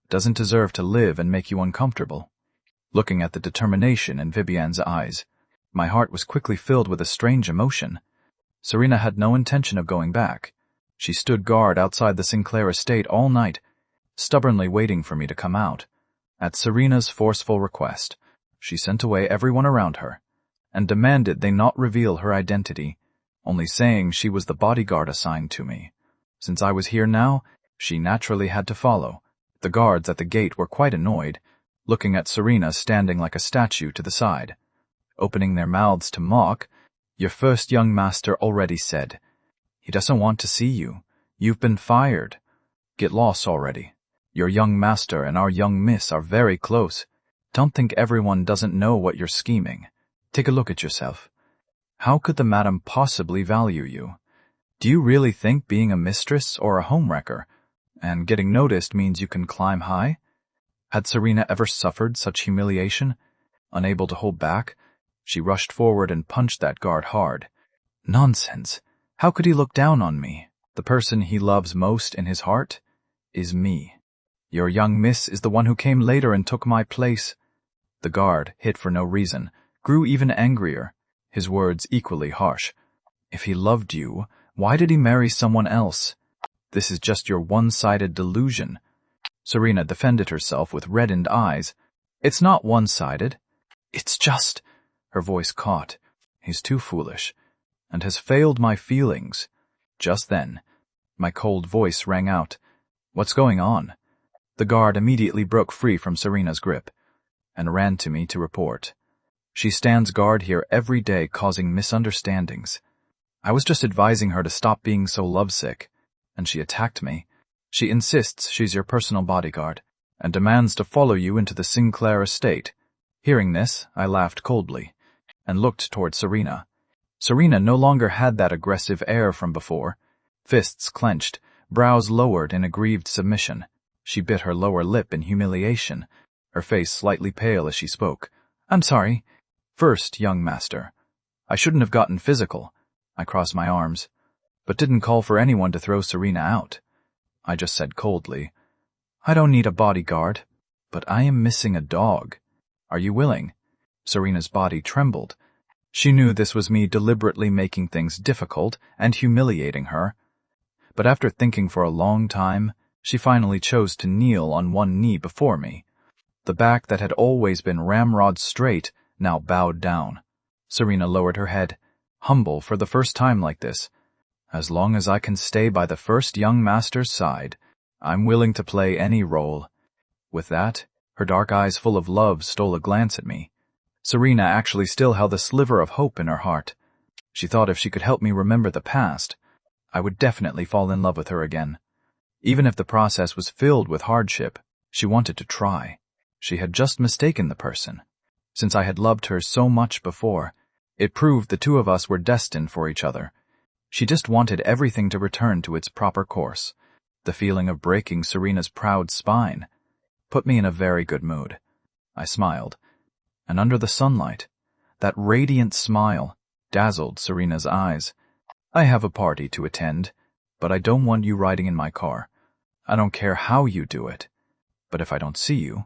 Speaker 1: doesn't deserve to live and make you uncomfortable." Looking at the determination in Vivienne's eyes, my heart was quickly filled with a strange emotion. Serena had no intention of going back. She stood guard outside the Sinclair estate all night, stubbornly waiting for me to come out. At Serena's forceful request, she sent away everyone around her, and demanded they not reveal her identity, only saying she was the bodyguard assigned to me. Since I was here now, she naturally had to follow. The guards at the gate were quite annoyed, looking at Serena standing like a statue to the side. Opening their mouths to mock, "Your first young master already said. He doesn't want to see you. You've been fired. Get lost already. Your young master and our young miss are very close. Don't think everyone doesn't know what you're scheming. Take a look at yourself. How could the madam possibly value you? Do you really think being a mistress or a homewrecker and getting noticed means you can climb high?" Had Serena ever suffered such humiliation? Unable to hold back, She rushed forward and punched that guard hard. Nonsense. How could he look down on me? The person he loves most in his heart is me. Your young miss is the one who came later and took my place. The guard, hit for no reason, grew even angrier, his words equally harsh. If he loved you, why did he marry someone else? This is just your one-sided delusion. Serena defended herself with reddened eyes. It's not one-sided. It's just... Her voice caught. He's too foolish, and has failed my feelings. Just then, my cold voice rang out. What's going on? The guard immediately broke free from Serena's grip and ran to me to report. She stands guard here every day, causing misunderstandings. I was just advising her to stop being so lovesick, and she attacked me. She insists she's your personal bodyguard and demands to follow you into the Sinclair estate. Hearing this, I laughed coldly and looked toward Serena. Serena no longer had that aggressive air from before. Fists clenched, brows lowered in aggrieved submission. She bit her lower lip in humiliation, her face slightly pale as she spoke. I'm sorry. First, young master. I shouldn't have gotten physical. I crossed my arms, but didn't call for anyone to throw Serena out. I just said coldly, I don't need a bodyguard, but I am missing a dog. Are you willing? Serena's body trembled. She knew this was me deliberately making things difficult and humiliating her. But after thinking for a long time, she finally chose to kneel on one knee before me. The back that had always been ramrod straight now bowed down. Serena lowered her head, humble for the first time like this. As long as I can stay by the first young master's side, I'm willing to play any role. With that, her dark eyes full of love stole a glance at me. Serena actually still held a sliver of hope in her heart. She thought if she could help me remember the past, I would definitely fall in love with her again. Even if the process was filled with hardship, she wanted to try. She had just mistaken the person. Since I had loved her so much before, it proved the two of us were destined for each other. She just wanted everything to return to its proper course. The feeling of breaking Serena's proud spine put me in a very good mood. I smiled, and under the sunlight, that radiant smile dazzled Serena's eyes. I have a party to attend, but I don't want you riding in my car. I don't care how you do it, but if I don't see you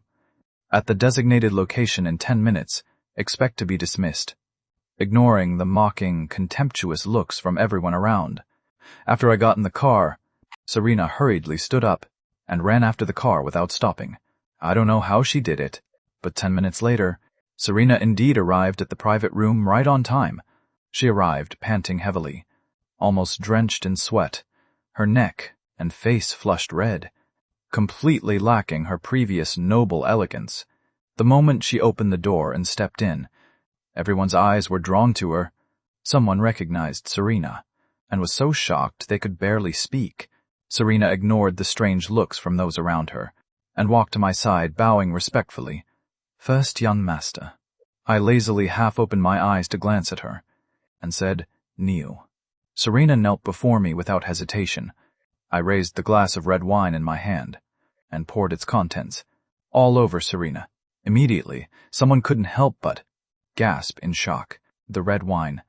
Speaker 1: at the designated location in 10 minutes, expect to be dismissed. Ignoring the mocking, contemptuous looks from everyone around. After I got in the car, Serena hurriedly stood up and ran after the car without stopping. I don't know how she did it, but 10 minutes later, Serena indeed arrived at the private room right on time. She arrived panting heavily, almost drenched in sweat, her neck and face flushed red, completely lacking her previous noble elegance. The moment she opened the door and stepped in, everyone's eyes were drawn to her. Someone recognized Serena, and was so shocked they could barely speak. Serena ignored the strange looks from those around her, and walked to my side, bowing respectfully. First young master. I lazily half opened my eyes to glance at her, and said, kneel. Serena knelt before me without hesitation. I raised the glass of red wine in my hand, and poured its contents all over Serena. Immediately, someone couldn't help but gasp in shock. The red wine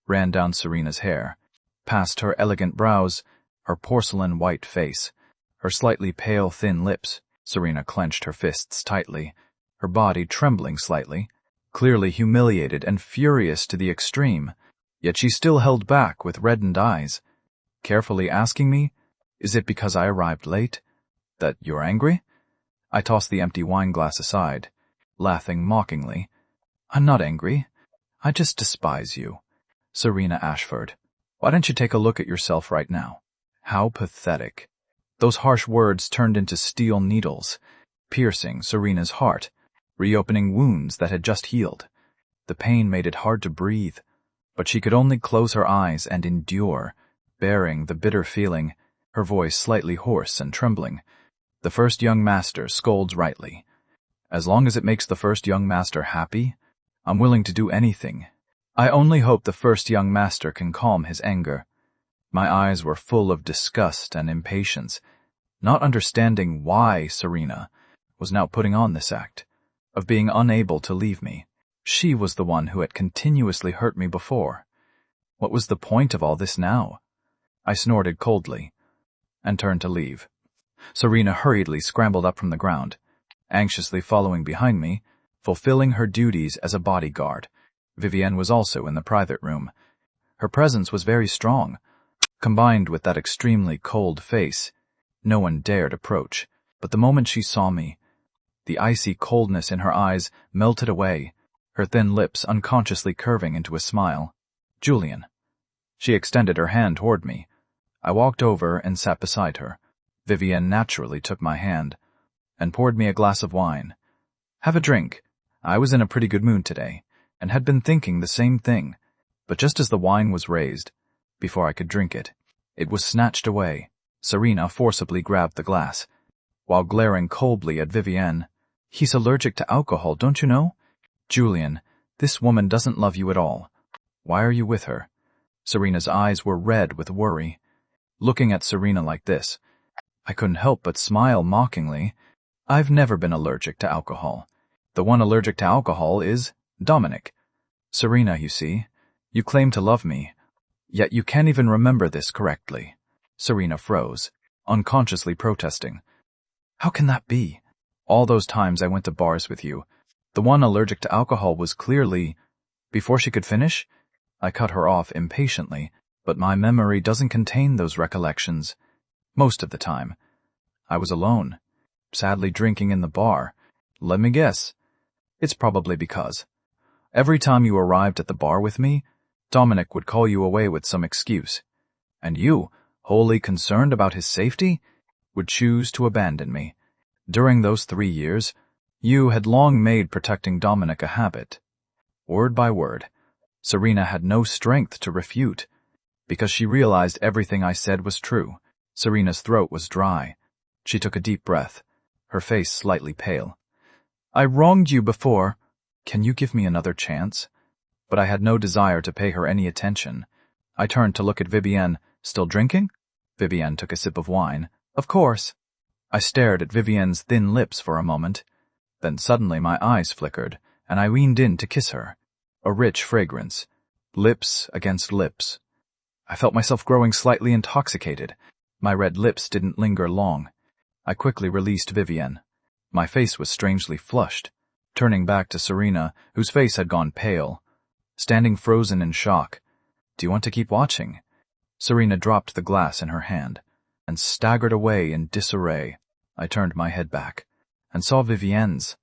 Speaker 1: ran down Serena's hair, past her elegant brows, her porcelain white face, her slightly pale thin lips. Serena clenched her fists tightly, her body trembling slightly, clearly humiliated and furious to the extreme, yet she still held back with reddened eyes, carefully asking me, is it because I arrived late that you're angry? I tossed the empty wine glass aside, laughing mockingly. I'm not angry. I just despise you. Serena Ashford, why don't you take a look at yourself right now? How pathetic. Those harsh words turned into steel needles, piercing Serena's heart, reopening wounds that had just healed. The pain made it hard to breathe, but she could only close her eyes and endure, bearing the bitter feeling, her voice slightly hoarse and trembling. The first young master scolds rightly. As long as it makes the first young master happy, I'm willing to do anything. I only hope the first young master can calm his anger. My eyes were full of disgust and impatience, not understanding why Serena was now putting on this act, of being unable to leave me. She was the one who had continuously hurt me before. What was the point of all this now? I snorted coldly and turned to leave. Serena hurriedly scrambled up from the ground, anxiously following behind me, fulfilling her duties as a bodyguard. Vivienne was also in the private room. Her presence was very strong. Combined with that extremely cold face, no one dared approach. But the moment she saw me, the icy coldness in her eyes melted away, her thin lips unconsciously curving into a smile. "Julian." She extended her hand toward me. I walked over and sat beside her. Vivienne naturally took my hand and poured me a glass of wine. "Have a drink." I was in a pretty good mood today, and had been thinking the same thing, but just as the wine was raised, before I could drink it, it was snatched away. Serena forcibly grabbed the glass, while glaring coldly at Vivienne. "He's allergic to alcohol, don't you know? Julian, this woman doesn't love you at all. Why are you with her?" Serena's eyes were red with worry. Looking at Serena like this, I couldn't help but smile mockingly. "I've never been allergic to alcohol. The one allergic to alcohol is Dominic. Serena, you see, you claim to love me, yet you can't even remember this correctly." Serena froze, unconsciously protesting. "How can that be? All those times I went to bars with you, the one allergic to alcohol was clearly—" Before she could finish, I cut her off impatiently. "But my memory doesn't contain those recollections. Most of the time, I was alone, sadly drinking in the bar. Let me guess. It's probably because every time you arrived at the bar with me, Dominic would call you away with some excuse, and you, wholly concerned about his safety, would choose to abandon me. During those 3 years, you had long made protecting Dominic a habit." Word by word, Serena had no strength to refute, because she realized everything I said was true. Serena's throat was dry. She took a deep breath, her face slightly pale. "I wronged you before. Can you give me another chance?" But I had no desire to pay her any attention. I turned to look at Vivienne. "Still drinking?" Vivienne took a sip of wine. "Of course." I stared at Vivienne's thin lips for a moment. Then suddenly my eyes flickered, and I leaned in to kiss her. A rich fragrance, lips against lips. I felt myself growing slightly intoxicated. My red lips didn't linger long. I quickly released Vivienne. My face was strangely flushed, turning back to Serena, whose face had gone pale, standing frozen in shock. "Do you want to keep watching?" Serena dropped the glass in her hand and staggered away in disarray. I turned my head back and saw Vivienne's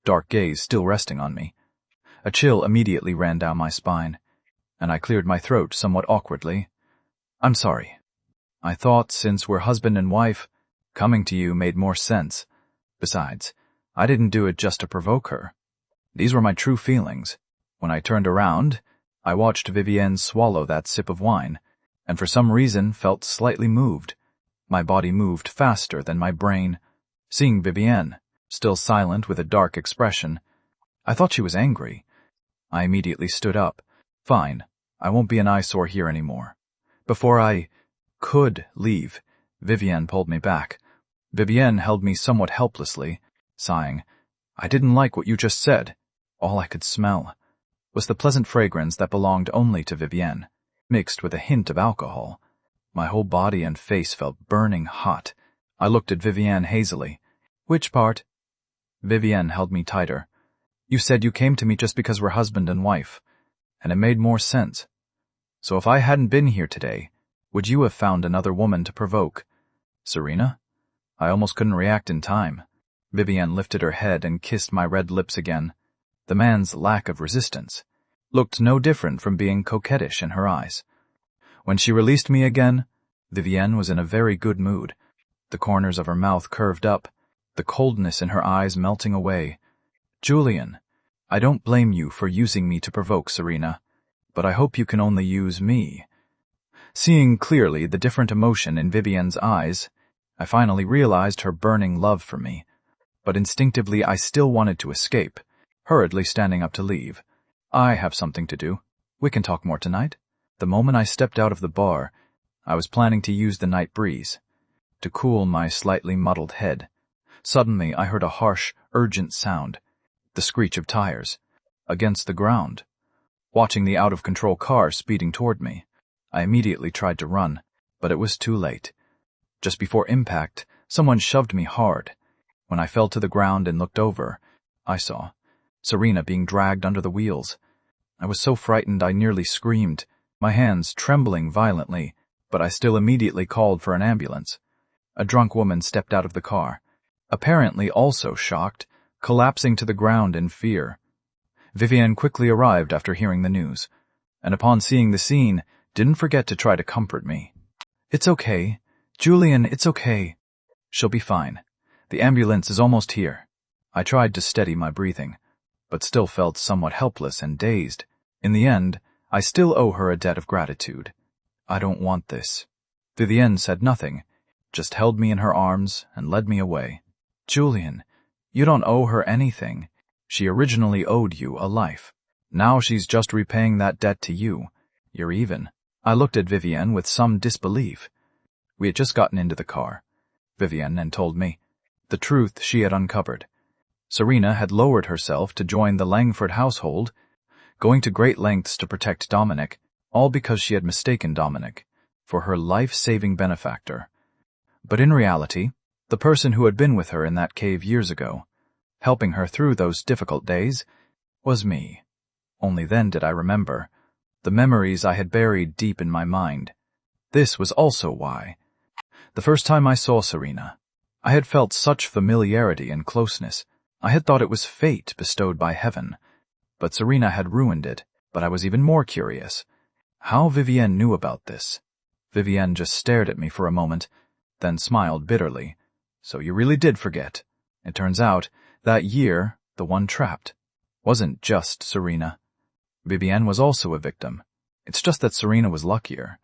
Speaker 1: dark gaze still resting on me. A chill immediately ran down my spine, and I cleared my throat somewhat awkwardly. "I'm sorry. I thought, since we're husband and wife, coming to you made more sense. Besides, I didn't do it just to provoke her. These were my true feelings." When I turned around, I watched Vivienne swallow that sip of wine, and for some reason felt slightly moved. My body moved faster than my brain. Seeing Vivienne, still silent with a dark expression, I thought she was angry. I immediately stood up. "Fine, I won't be an eyesore here anymore." Before I could leave, Vivienne pulled me back. Vivienne held me somewhat helplessly, sighing. "I didn't like what you just said." All I could smell was the pleasant fragrance that belonged only to Vivienne, mixed with a hint of alcohol. My whole body and face felt burning hot. I looked at Vivienne hazily. "Which part?" Vivienne held me tighter. "You said you came to me just because we're husband and wife, and it made more sense. So if I hadn't been here today, would you have found another woman to provoke?" "Serena?" I almost couldn't react in time. Vivienne lifted her head and kissed my red lips again. The man's lack of resistance looked no different from being coquettish in her eyes. When she released me again, Vivienne was in a very good mood. The corners of her mouth curved up, the coldness in her eyes melting away. "Julian, I don't blame you for using me to provoke Serena, but I hope you can only use me." Seeing clearly the different emotion in Vivienne's eyes, I finally realized her burning love for me, but instinctively I still wanted to escape, hurriedly standing up to leave. "I have something to do. We can talk more tonight." The moment I stepped out of the bar, I was planning to use the night breeze to cool my slightly muddled head. Suddenly I heard a harsh, urgent sound, the screech of tires. against the ground. Watching the out-of-control car speeding toward me, I immediately tried to run, but it was too late. Just before impact, someone shoved me hard. When I fell to the ground and looked over, I saw Serena being dragged under the wheels. I was so frightened I nearly screamed, my hands trembling violently, but I still immediately called for an ambulance. A drunk woman stepped out of the car, apparently also shocked, collapsing to the ground in fear. Vivienne quickly arrived after hearing the news, and upon seeing the scene, didn't forget to try to comfort me. "It's okay. Julian, it's okay. She'll be fine. The ambulance is almost here." I tried to steady my breathing, but still felt somewhat helpless and dazed. In the end, I still owe her a debt of gratitude. "I don't want this." Vivienne said nothing, just held me in her arms and led me away. "Julian, you don't owe her anything. She originally owed you a life. Now she's just repaying that debt to you. You're even." I looked at Vivienne with some disbelief. We had just gotten into the car, Vivienne, and told me the truth she had uncovered. Serena had lowered herself to join the Langford household, going to great lengths to protect Dominic, all because she had mistaken Dominic for her life-saving benefactor. But in reality, the person who had been with her in that cave years ago, helping her through those difficult days, was me. Only then did I remember the memories I had buried deep in my mind. This was also why, the first time I saw Serena, I had felt such familiarity and closeness. I had thought it was fate bestowed by heaven, but Serena had ruined it. But I was even more curious how Vivienne knew about this. Vivienne just stared at me for a moment, then smiled bitterly. "So you really did forget. It turns out, that year, the one trapped wasn't just Serena. Vivienne was also a victim. It's just that Serena was luckier,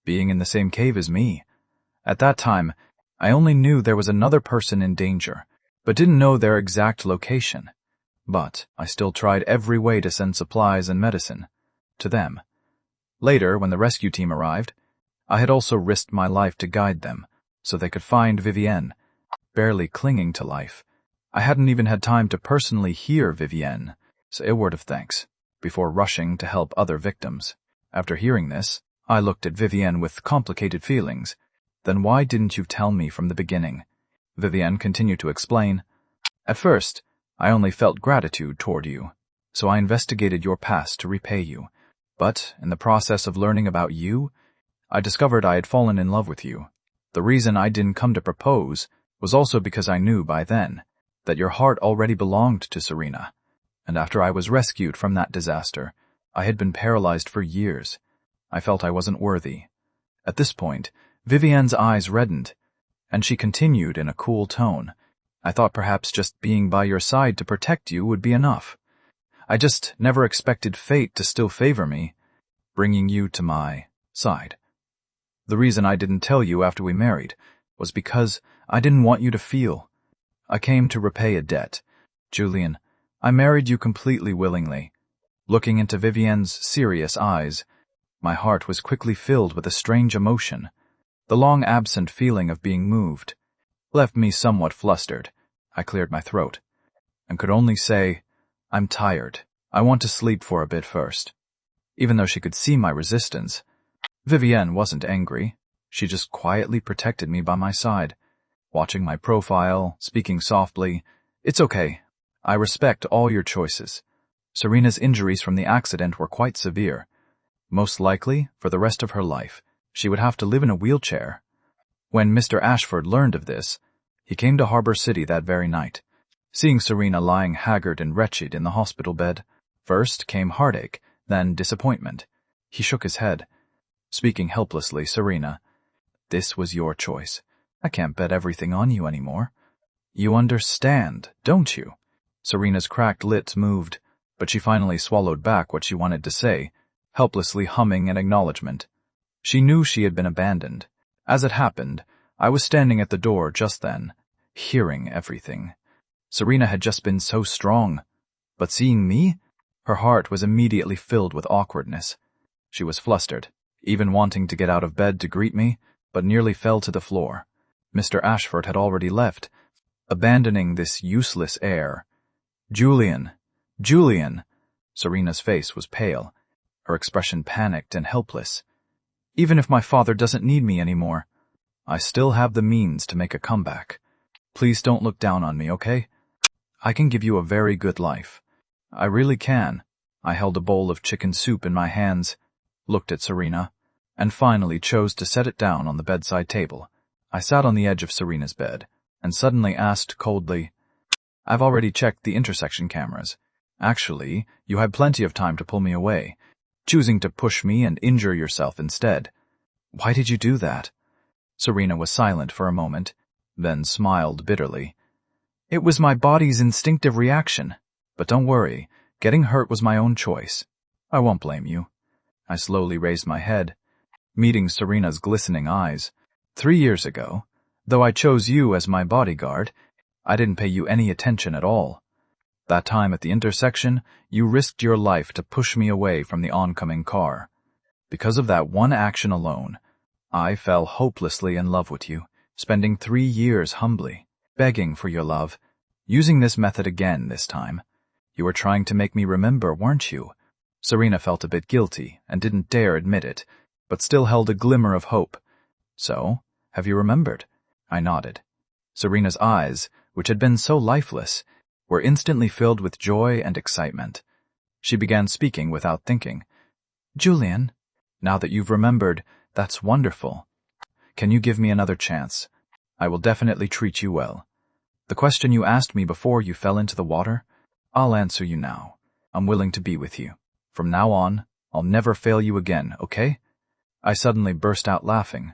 Speaker 1: being in the same cave as me. At that time, I only knew there was another person in danger, but didn't know their exact location. But I still tried every way to send supplies and medicine to them. Later, when the rescue team arrived, I had also risked my life to guide them, so they could find Vivienne, barely clinging to life. I hadn't even had time to personally hear Vivienne say a word of thanks before rushing to help other victims. After hearing this, I looked at Vivienne with complicated feelings. "Then why didn't you tell me from the beginning?" Vivienne continued to explain. "At first, I only felt gratitude toward you, so I investigated your past to repay you. But in the process of learning about you, I discovered I had fallen in love with you. The reason I didn't come to propose was also because I knew by then that your heart already belonged to Serena. And after I was rescued from that disaster, I had been paralyzed for years. I felt I wasn't worthy." At this point, Vivienne's eyes reddened, and she continued in a cool tone. "I thought perhaps just being by your side to protect you would be enough. I just never expected fate to still favor me, bringing you to my side. The reason I didn't tell you after we married was because I didn't want you to feel. I came to repay a debt. Julian, I married you completely willingly." Looking into Vivienne's serious eyes, my heart was quickly filled with a strange emotion. The long-absent feeling of being moved left me somewhat flustered. I cleared my throat and could only say, "I'm tired. I want to sleep for a bit first." Even though she could see my resistance, Vivienne wasn't angry. She just quietly protected me by my side, watching my profile, speaking softly. "It's okay. I respect all your choices. Serena's injuries from the accident were quite severe. Most likely, for the rest of her life, she would have to live in a wheelchair." When Mr. Ashford learned of this, he came to Harbor City that very night. Seeing Serena lying haggard and wretched in the hospital bed, first came heartache, then disappointment. He shook his head, speaking helplessly. "Serena, this was your choice. I can't bet everything on you anymore. You understand, don't you?" Serena's cracked lips moved, but she finally swallowed back what she wanted to say, helplessly humming an acknowledgement. She knew she had been abandoned. As it happened, I was standing at the door just then, hearing everything. Serena had just been so strong, but seeing me, her heart was immediately filled with awkwardness. She was flustered, even wanting to get out of bed to greet me, but nearly fell to the floor. Mr. Ashford had already left, abandoning this useless heir. Julian! Serena's face was pale, her expression panicked and helpless. Even if my father doesn't need me anymore, I still have the means to make a comeback. Please don't look down on me, okay? I can give you a very good life. I really can. I held a bowl of chicken soup in my hands, looked at Serena, and finally chose to set it down on the bedside table. I sat on the edge of Serena's bed, and suddenly asked coldly, I've already checked the intersection cameras. Actually, you had plenty of time to pull me away, choosing to push me and injure yourself instead. Why did you do that? Serena was silent for a moment, then smiled bitterly. It was my body's instinctive reaction. But don't worry, getting hurt was my own choice. I won't blame you. I slowly raised my head, meeting Serena's glistening eyes. 3 years ago, though I chose you as my bodyguard, I didn't pay you any attention at all. That time at the intersection, you risked your life to push me away from the oncoming car. Because of that one action alone, I fell hopelessly in love with you, spending 3 years humbly, begging for your love, using this method again this time. You were trying to make me remember, weren't you? Serena felt a bit guilty and didn't dare admit it, but still held a glimmer of hope. So, have you remembered? I nodded. Serena's eyes, which had been so lifeless, were instantly filled with joy and excitement. She began speaking without thinking. Julian, now that you've remembered, that's wonderful. Can you give me another chance? I will definitely treat you well. The question you asked me before you fell into the water, I'll answer you now. I'm willing to be with you. From now on, I'll never fail you again, okay? I suddenly burst out laughing.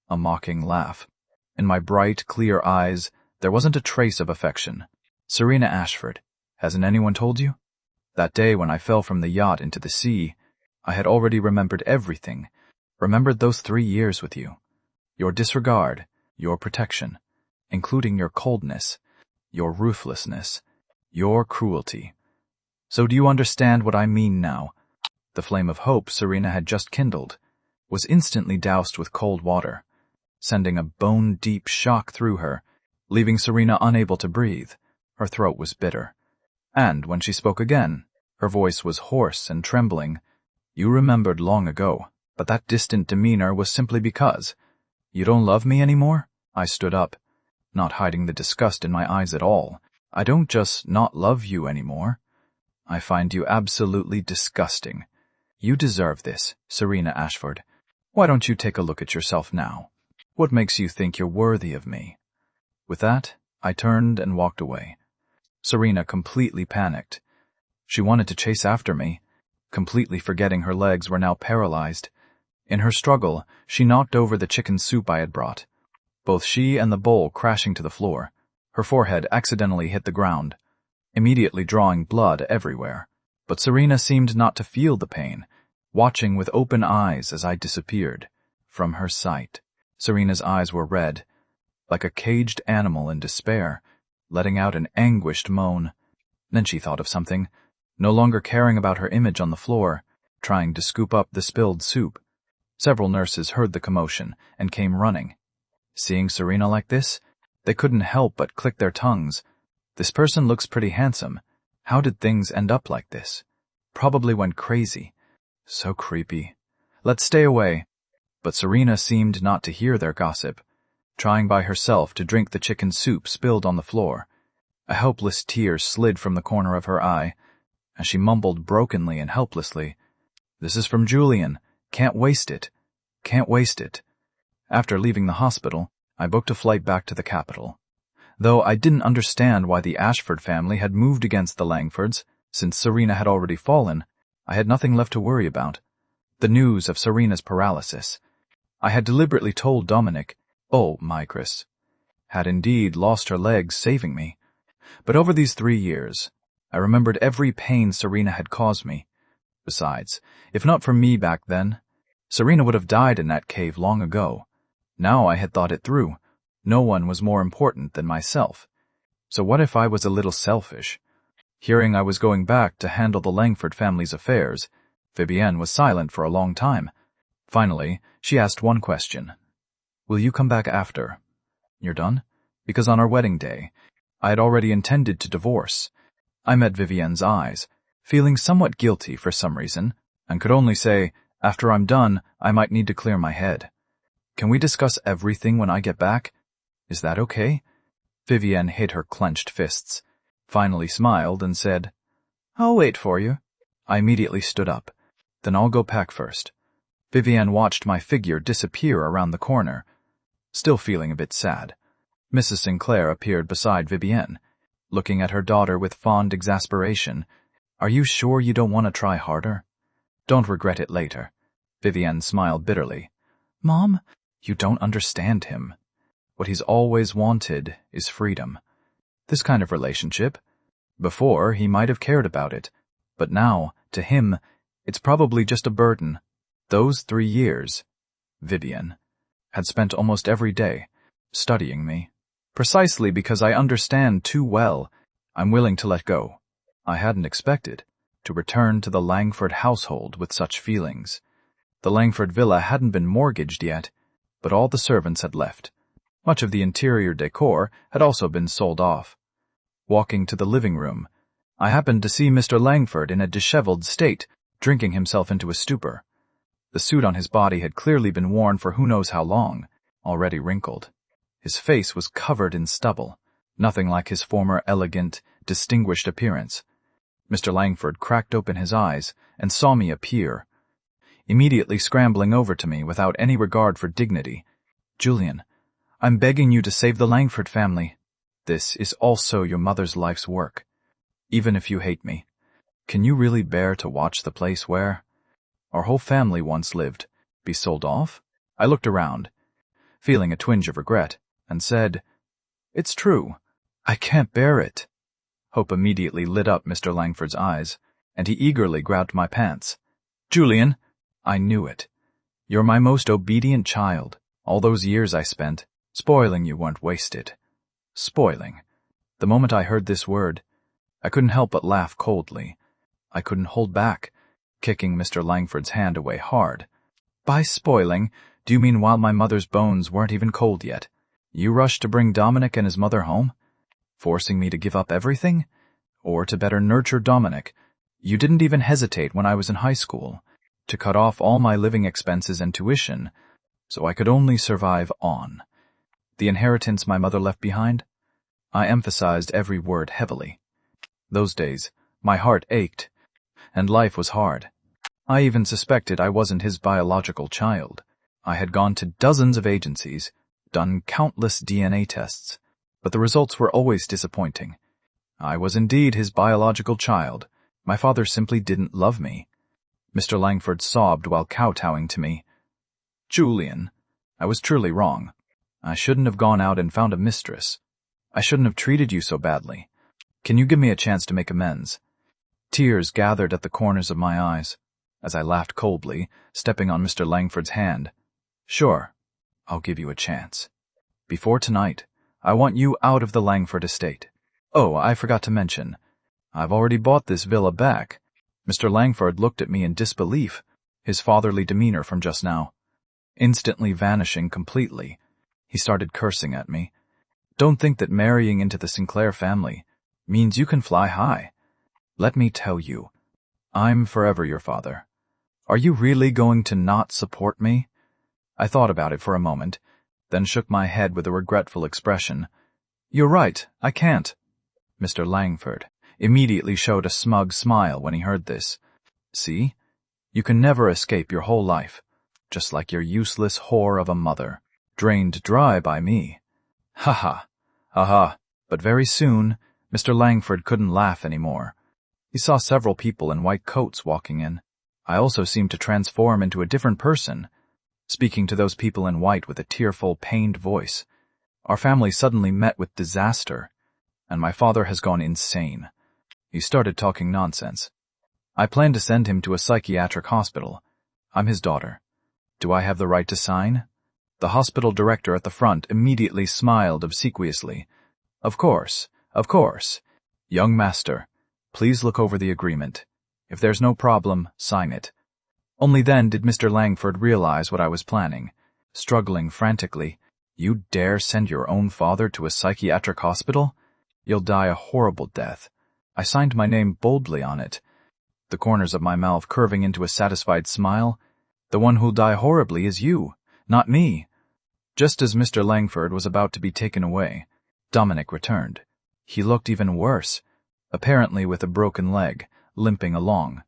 Speaker 1: A mocking laugh. In my bright, clear eyes, there wasn't a trace of affection. Serena Ashford, hasn't anyone told you? That day when I fell from the yacht into the sea, I had already remembered everything, remembered those 3 years with you. Your disregard, your protection, including your coldness, your ruthlessness, your cruelty. So do you understand what I mean now? The flame of hope Serena had just kindled was instantly doused with cold water, sending a bone-deep shock through her, leaving Serena unable to breathe. Her throat was bitter. And when she spoke again, her voice was hoarse and trembling. You remembered long ago, but that distant demeanor was simply because. You don't love me anymore? I stood up, not hiding the disgust in my eyes at all. I don't just not love you anymore. I find you absolutely disgusting. You deserve this, Serena Ashford. Why don't you take a look at yourself now? What makes you think you're worthy of me? With that, I turned and walked away. Serena completely panicked. She wanted to chase after me, completely forgetting her legs were now paralyzed. In her struggle, she knocked over the chicken soup I had brought, both she and the bowl crashing to the floor. Her forehead accidentally hit the ground, immediately drawing blood everywhere. But Serena seemed not to feel the pain, watching with open eyes as I disappeared from her sight. Serena's eyes were red, like a caged animal in despair, letting out an anguished moan. Then she thought of something, no longer caring about her image on the floor, trying to scoop up the spilled soup. Several nurses heard the commotion and came running. Seeing Serena like this, they couldn't help but click their tongues. This person looks pretty handsome. How did things end up like this? Probably went crazy. So creepy. Let's stay away. But Serena seemed not to hear their gossip, trying by herself to drink the chicken soup spilled on the floor. A helpless tear slid from the corner of her eye, as she mumbled brokenly and helplessly, This is from Julian. Can't waste it. Can't waste it. After leaving the hospital, I booked a flight back to the capital. Though I didn't understand why the Ashford family had moved against the Langfords, since Serena had already fallen, I had nothing left to worry about. The news of Serena's paralysis. I had deliberately told Dominic, my Chris, had indeed lost her legs saving me. But over these 3 years, I remembered every pain Serena had caused me. Besides, if not for me back then, Serena would have died in that cave long ago. Now I had thought it through. No one was more important than myself. So what if I was a little selfish? Hearing I was going back to handle the Langford family's affairs, Vivienne was silent for a long time. Finally, she asked one question. Will you come back after? You're done? Because on our wedding day, I had already intended to divorce. I met Vivienne's eyes, feeling somewhat guilty for some reason, and could only say, "After I'm done, I might need to clear my head. Can we discuss everything when I get back? Is that okay?" Vivienne hid her clenched fists, finally smiled, and said, "I'll wait for you." I immediately stood up. "Then I'll go pack first." Vivienne watched my figure disappear around the corner. Still feeling a bit sad, Mrs. Sinclair appeared beside Vivienne, looking at her daughter with fond exasperation. "Are you sure you don't want to try harder? Don't regret it later." Vivienne smiled bitterly. "Mom, you don't understand him. What he's always wanted is freedom. This kind of relationship. Before, he might have cared about it, but now, to him, it's probably just a burden. Those 3 years," Vivienne had spent almost every day studying me. Precisely because I understand too well, I'm willing to let go. I hadn't expected to return to the Langford household with such feelings. The Langford villa hadn't been mortgaged yet, but all the servants had left. Much of the interior decor had also been sold off. Walking to the living room, I happened to see Mr. Langford in a disheveled state, drinking himself into a stupor. The suit on his body had clearly been worn for who knows how long, already wrinkled. His face was covered in stubble, nothing like his former elegant, distinguished appearance. Mr. Langford cracked open his eyes and saw me appear, immediately scrambling over to me without any regard for dignity. "Julian, I'm begging you to save the Langford family. This is also your mother's life's work. Even if you hate me, can you really bear to watch the place where our whole family once lived be sold off?" I looked around, feeling a twinge of regret, and said, "It's true. I can't bear it." Hope immediately lit up Mr. Langford's eyes, and he eagerly grabbed my pants. "Julian, I knew it. You're my most obedient child. All those years I spent spoiling you weren't wasted." Spoiling. The moment I heard this word, I couldn't help but laugh coldly. I couldn't hold back, kicking Mr. Langford's hand away hard. "By spoiling, do you mean while my mother's bones weren't even cold yet, you rushed to bring Dominic and his mother home, forcing me to give up everything? Or to better nurture Dominic, you didn't even hesitate when I was in high school to cut off all my living expenses and tuition, so I could only survive on the inheritance my mother left behind?" I emphasized every word heavily. Those days, my heart ached, and life was hard. I even suspected I wasn't his biological child. I had gone to dozens of agencies, done countless DNA tests, but the results were always disappointing. I was indeed his biological child. My father simply didn't love me. Mr. Langford sobbed while kowtowing to me. "Julian, I was truly wrong. I shouldn't have gone out and found a mistress. I shouldn't have treated you so badly. Can you give me a chance to make amends?" Tears gathered at the corners of my eyes, as I laughed coldly, stepping on Mr. Langford's hand. "Sure, I'll give you a chance. Before tonight, I want you out of the Langford estate. Oh, I forgot to mention, I've already bought this villa back." Mr. Langford looked at me in disbelief, his fatherly demeanor from just now instantly vanishing completely. He started cursing at me. "Don't think that marrying into the Sinclair family means you can fly high. Let me tell you, I'm forever your father. Are you really going to not support me?" I thought about it for a moment, then shook my head with a regretful expression. "You're right, I can't." Mr. Langford immediately showed a smug smile when he heard this. "See? You can never escape your whole life, just like your useless whore of a mother, drained dry by me." Ha ha. Ha. But very soon, Mr. Langford couldn't laugh anymore. He saw several people in white coats walking in. I also seemed to transform into a different person, speaking to those people in white with a tearful, pained voice. Our family suddenly met with disaster, and my father has gone insane. He started talking nonsense. I plan to send him to a psychiatric hospital. I'm his daughter. Do I have the right to sign?" The hospital director at the front immediately smiled obsequiously. Of course. Young master, please look over the agreement. If there's no problem, sign it." Only then did Mr. Langford realize what I was planning. Struggling frantically, "You dare send your own father to a psychiatric hospital? You'll die a horrible death." I signed my name boldly on it, the corners of my mouth curving into a satisfied smile. The one who'll die horribly is you, not me. Just as Mr. Langford was about to be taken away, Dominic returned. He looked even worse, apparently with a broken leg, limping along.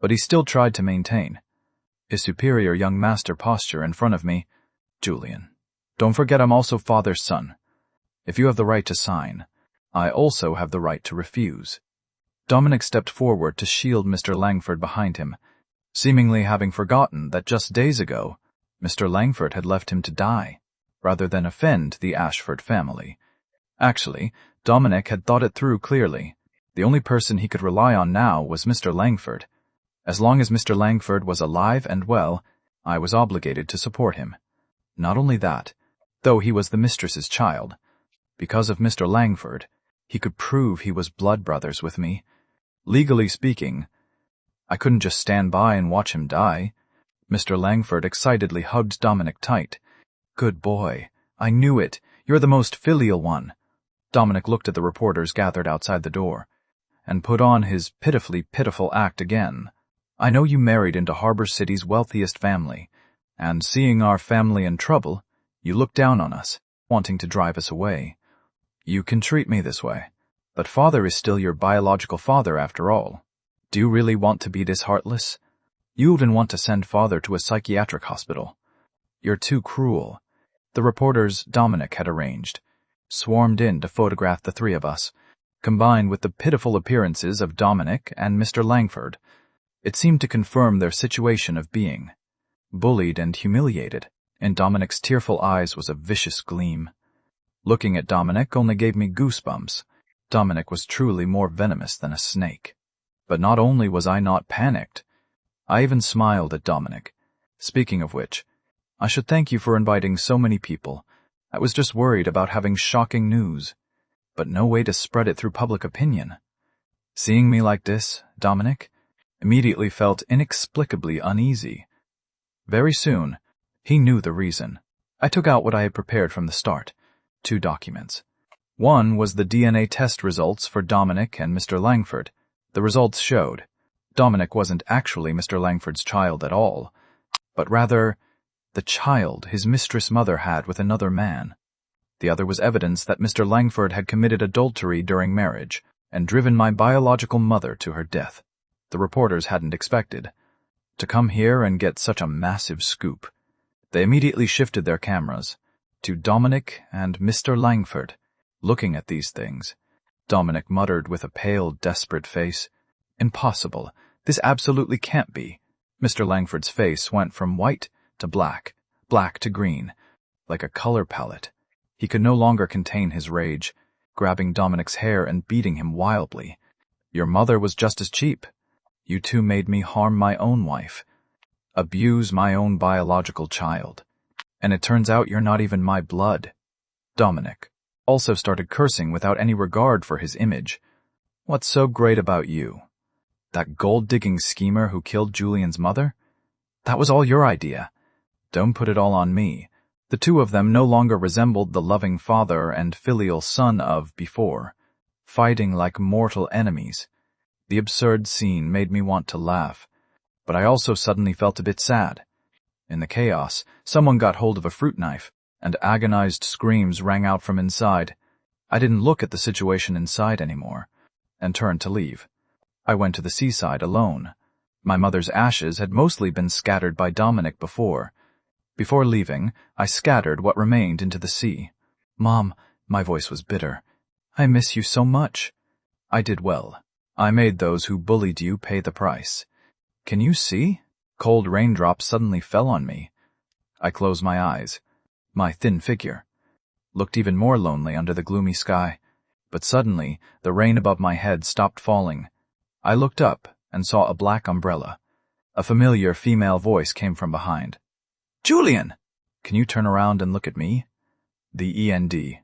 Speaker 1: But he still tried to maintain his superior young master posture in front of me. Julian, don't forget I'm also father's son. If you have the right to sign, I also have the right to refuse. Dominic stepped forward to shield Mr. Langford behind him, seemingly having forgotten that just days ago, Mr. Langford had left him to die, rather than offend the Ashford family. Actually, Dominic had thought it through clearly. The only person he could rely on now was Mr. Langford. As long as Mr. Langford was alive and well, I was obligated to support him. Not only that, though he was the mistress's child, because of Mr. Langford, he could prove he was blood brothers with me. Legally speaking, I couldn't just stand by and watch him die. Mr. Langford excitedly hugged Dominic tight. Good boy. I knew it. You're the most filial one. Dominic looked at the reporters gathered outside the door, and put on his pitifully pitiful act again. I know you married into Harbor City's wealthiest family, and seeing our family in trouble, you looked down on us, wanting to drive us away. You can treat me this way, but father is still your biological father after all. Do you really want to be this heartless? You even want to send father to a psychiatric hospital. You're too cruel. The reporters Dominic had arranged swarmed in to photograph the three of us, combined with the pitiful appearances of Dominic and Mr. Langford. It seemed to confirm their situation of being bullied and humiliated. In Dominic's tearful eyes was a vicious gleam. Looking at Dominic only gave me goosebumps. Dominic was truly more venomous than a snake. But not only was I not panicked, I even smiled at Dominic. Speaking of which, I should thank you for inviting so many people. I was just worried about having shocking news, but no way to spread it through public opinion. Seeing me like this, Dominic immediately felt inexplicably uneasy. Very soon, he knew the reason. I took out what I had prepared from the start, 2 documents. One was the DNA test results for Dominic and Mr. Langford. The results showed Dominic wasn't actually Mr. Langford's child at all, but rather the child his mistress mother had with another man. The other was evidence that Mr. Langford had committed adultery during marriage and driven my biological mother to her death. The reporters hadn't expected to come here and get such a massive scoop. They immediately shifted their cameras to Dominic and Mr. Langford. Looking at these things, Dominic muttered with a pale, desperate face, Impossible. This absolutely can't be. Mr. Langford's face went from white to black, black to green, like a color palette. He could no longer contain his rage, grabbing Dominic's hair and beating him wildly. Your mother was just as cheap. You two made me harm my own wife, abuse my own biological child, and it turns out you're not even my blood. Dominic also started cursing without any regard for his image. What's so great about you? That gold-digging schemer who killed Julian's mother? That was all your idea. Don't put it all on me. The two of them no longer resembled the loving father and filial son of before, fighting like mortal enemies. The absurd scene made me want to laugh, but I also suddenly felt a bit sad. In the chaos, someone got hold of a fruit knife, and agonized screams rang out from inside. I didn't look at the situation inside anymore, and turned to leave. I went to the seaside alone. My mother's ashes had mostly been scattered by Dominic before. Before leaving, I scattered what remained into the sea. Mom, my voice was bitter. I miss you so much. I did well. I made those who bullied you pay the price. Can you see? Cold raindrops suddenly fell on me. I closed my eyes. My thin figure looked even more lonely under the gloomy sky. But suddenly, the rain above my head stopped falling. I looked up and saw a black umbrella. A familiar female voice came from behind. Julian! Can you turn around and look at me? The END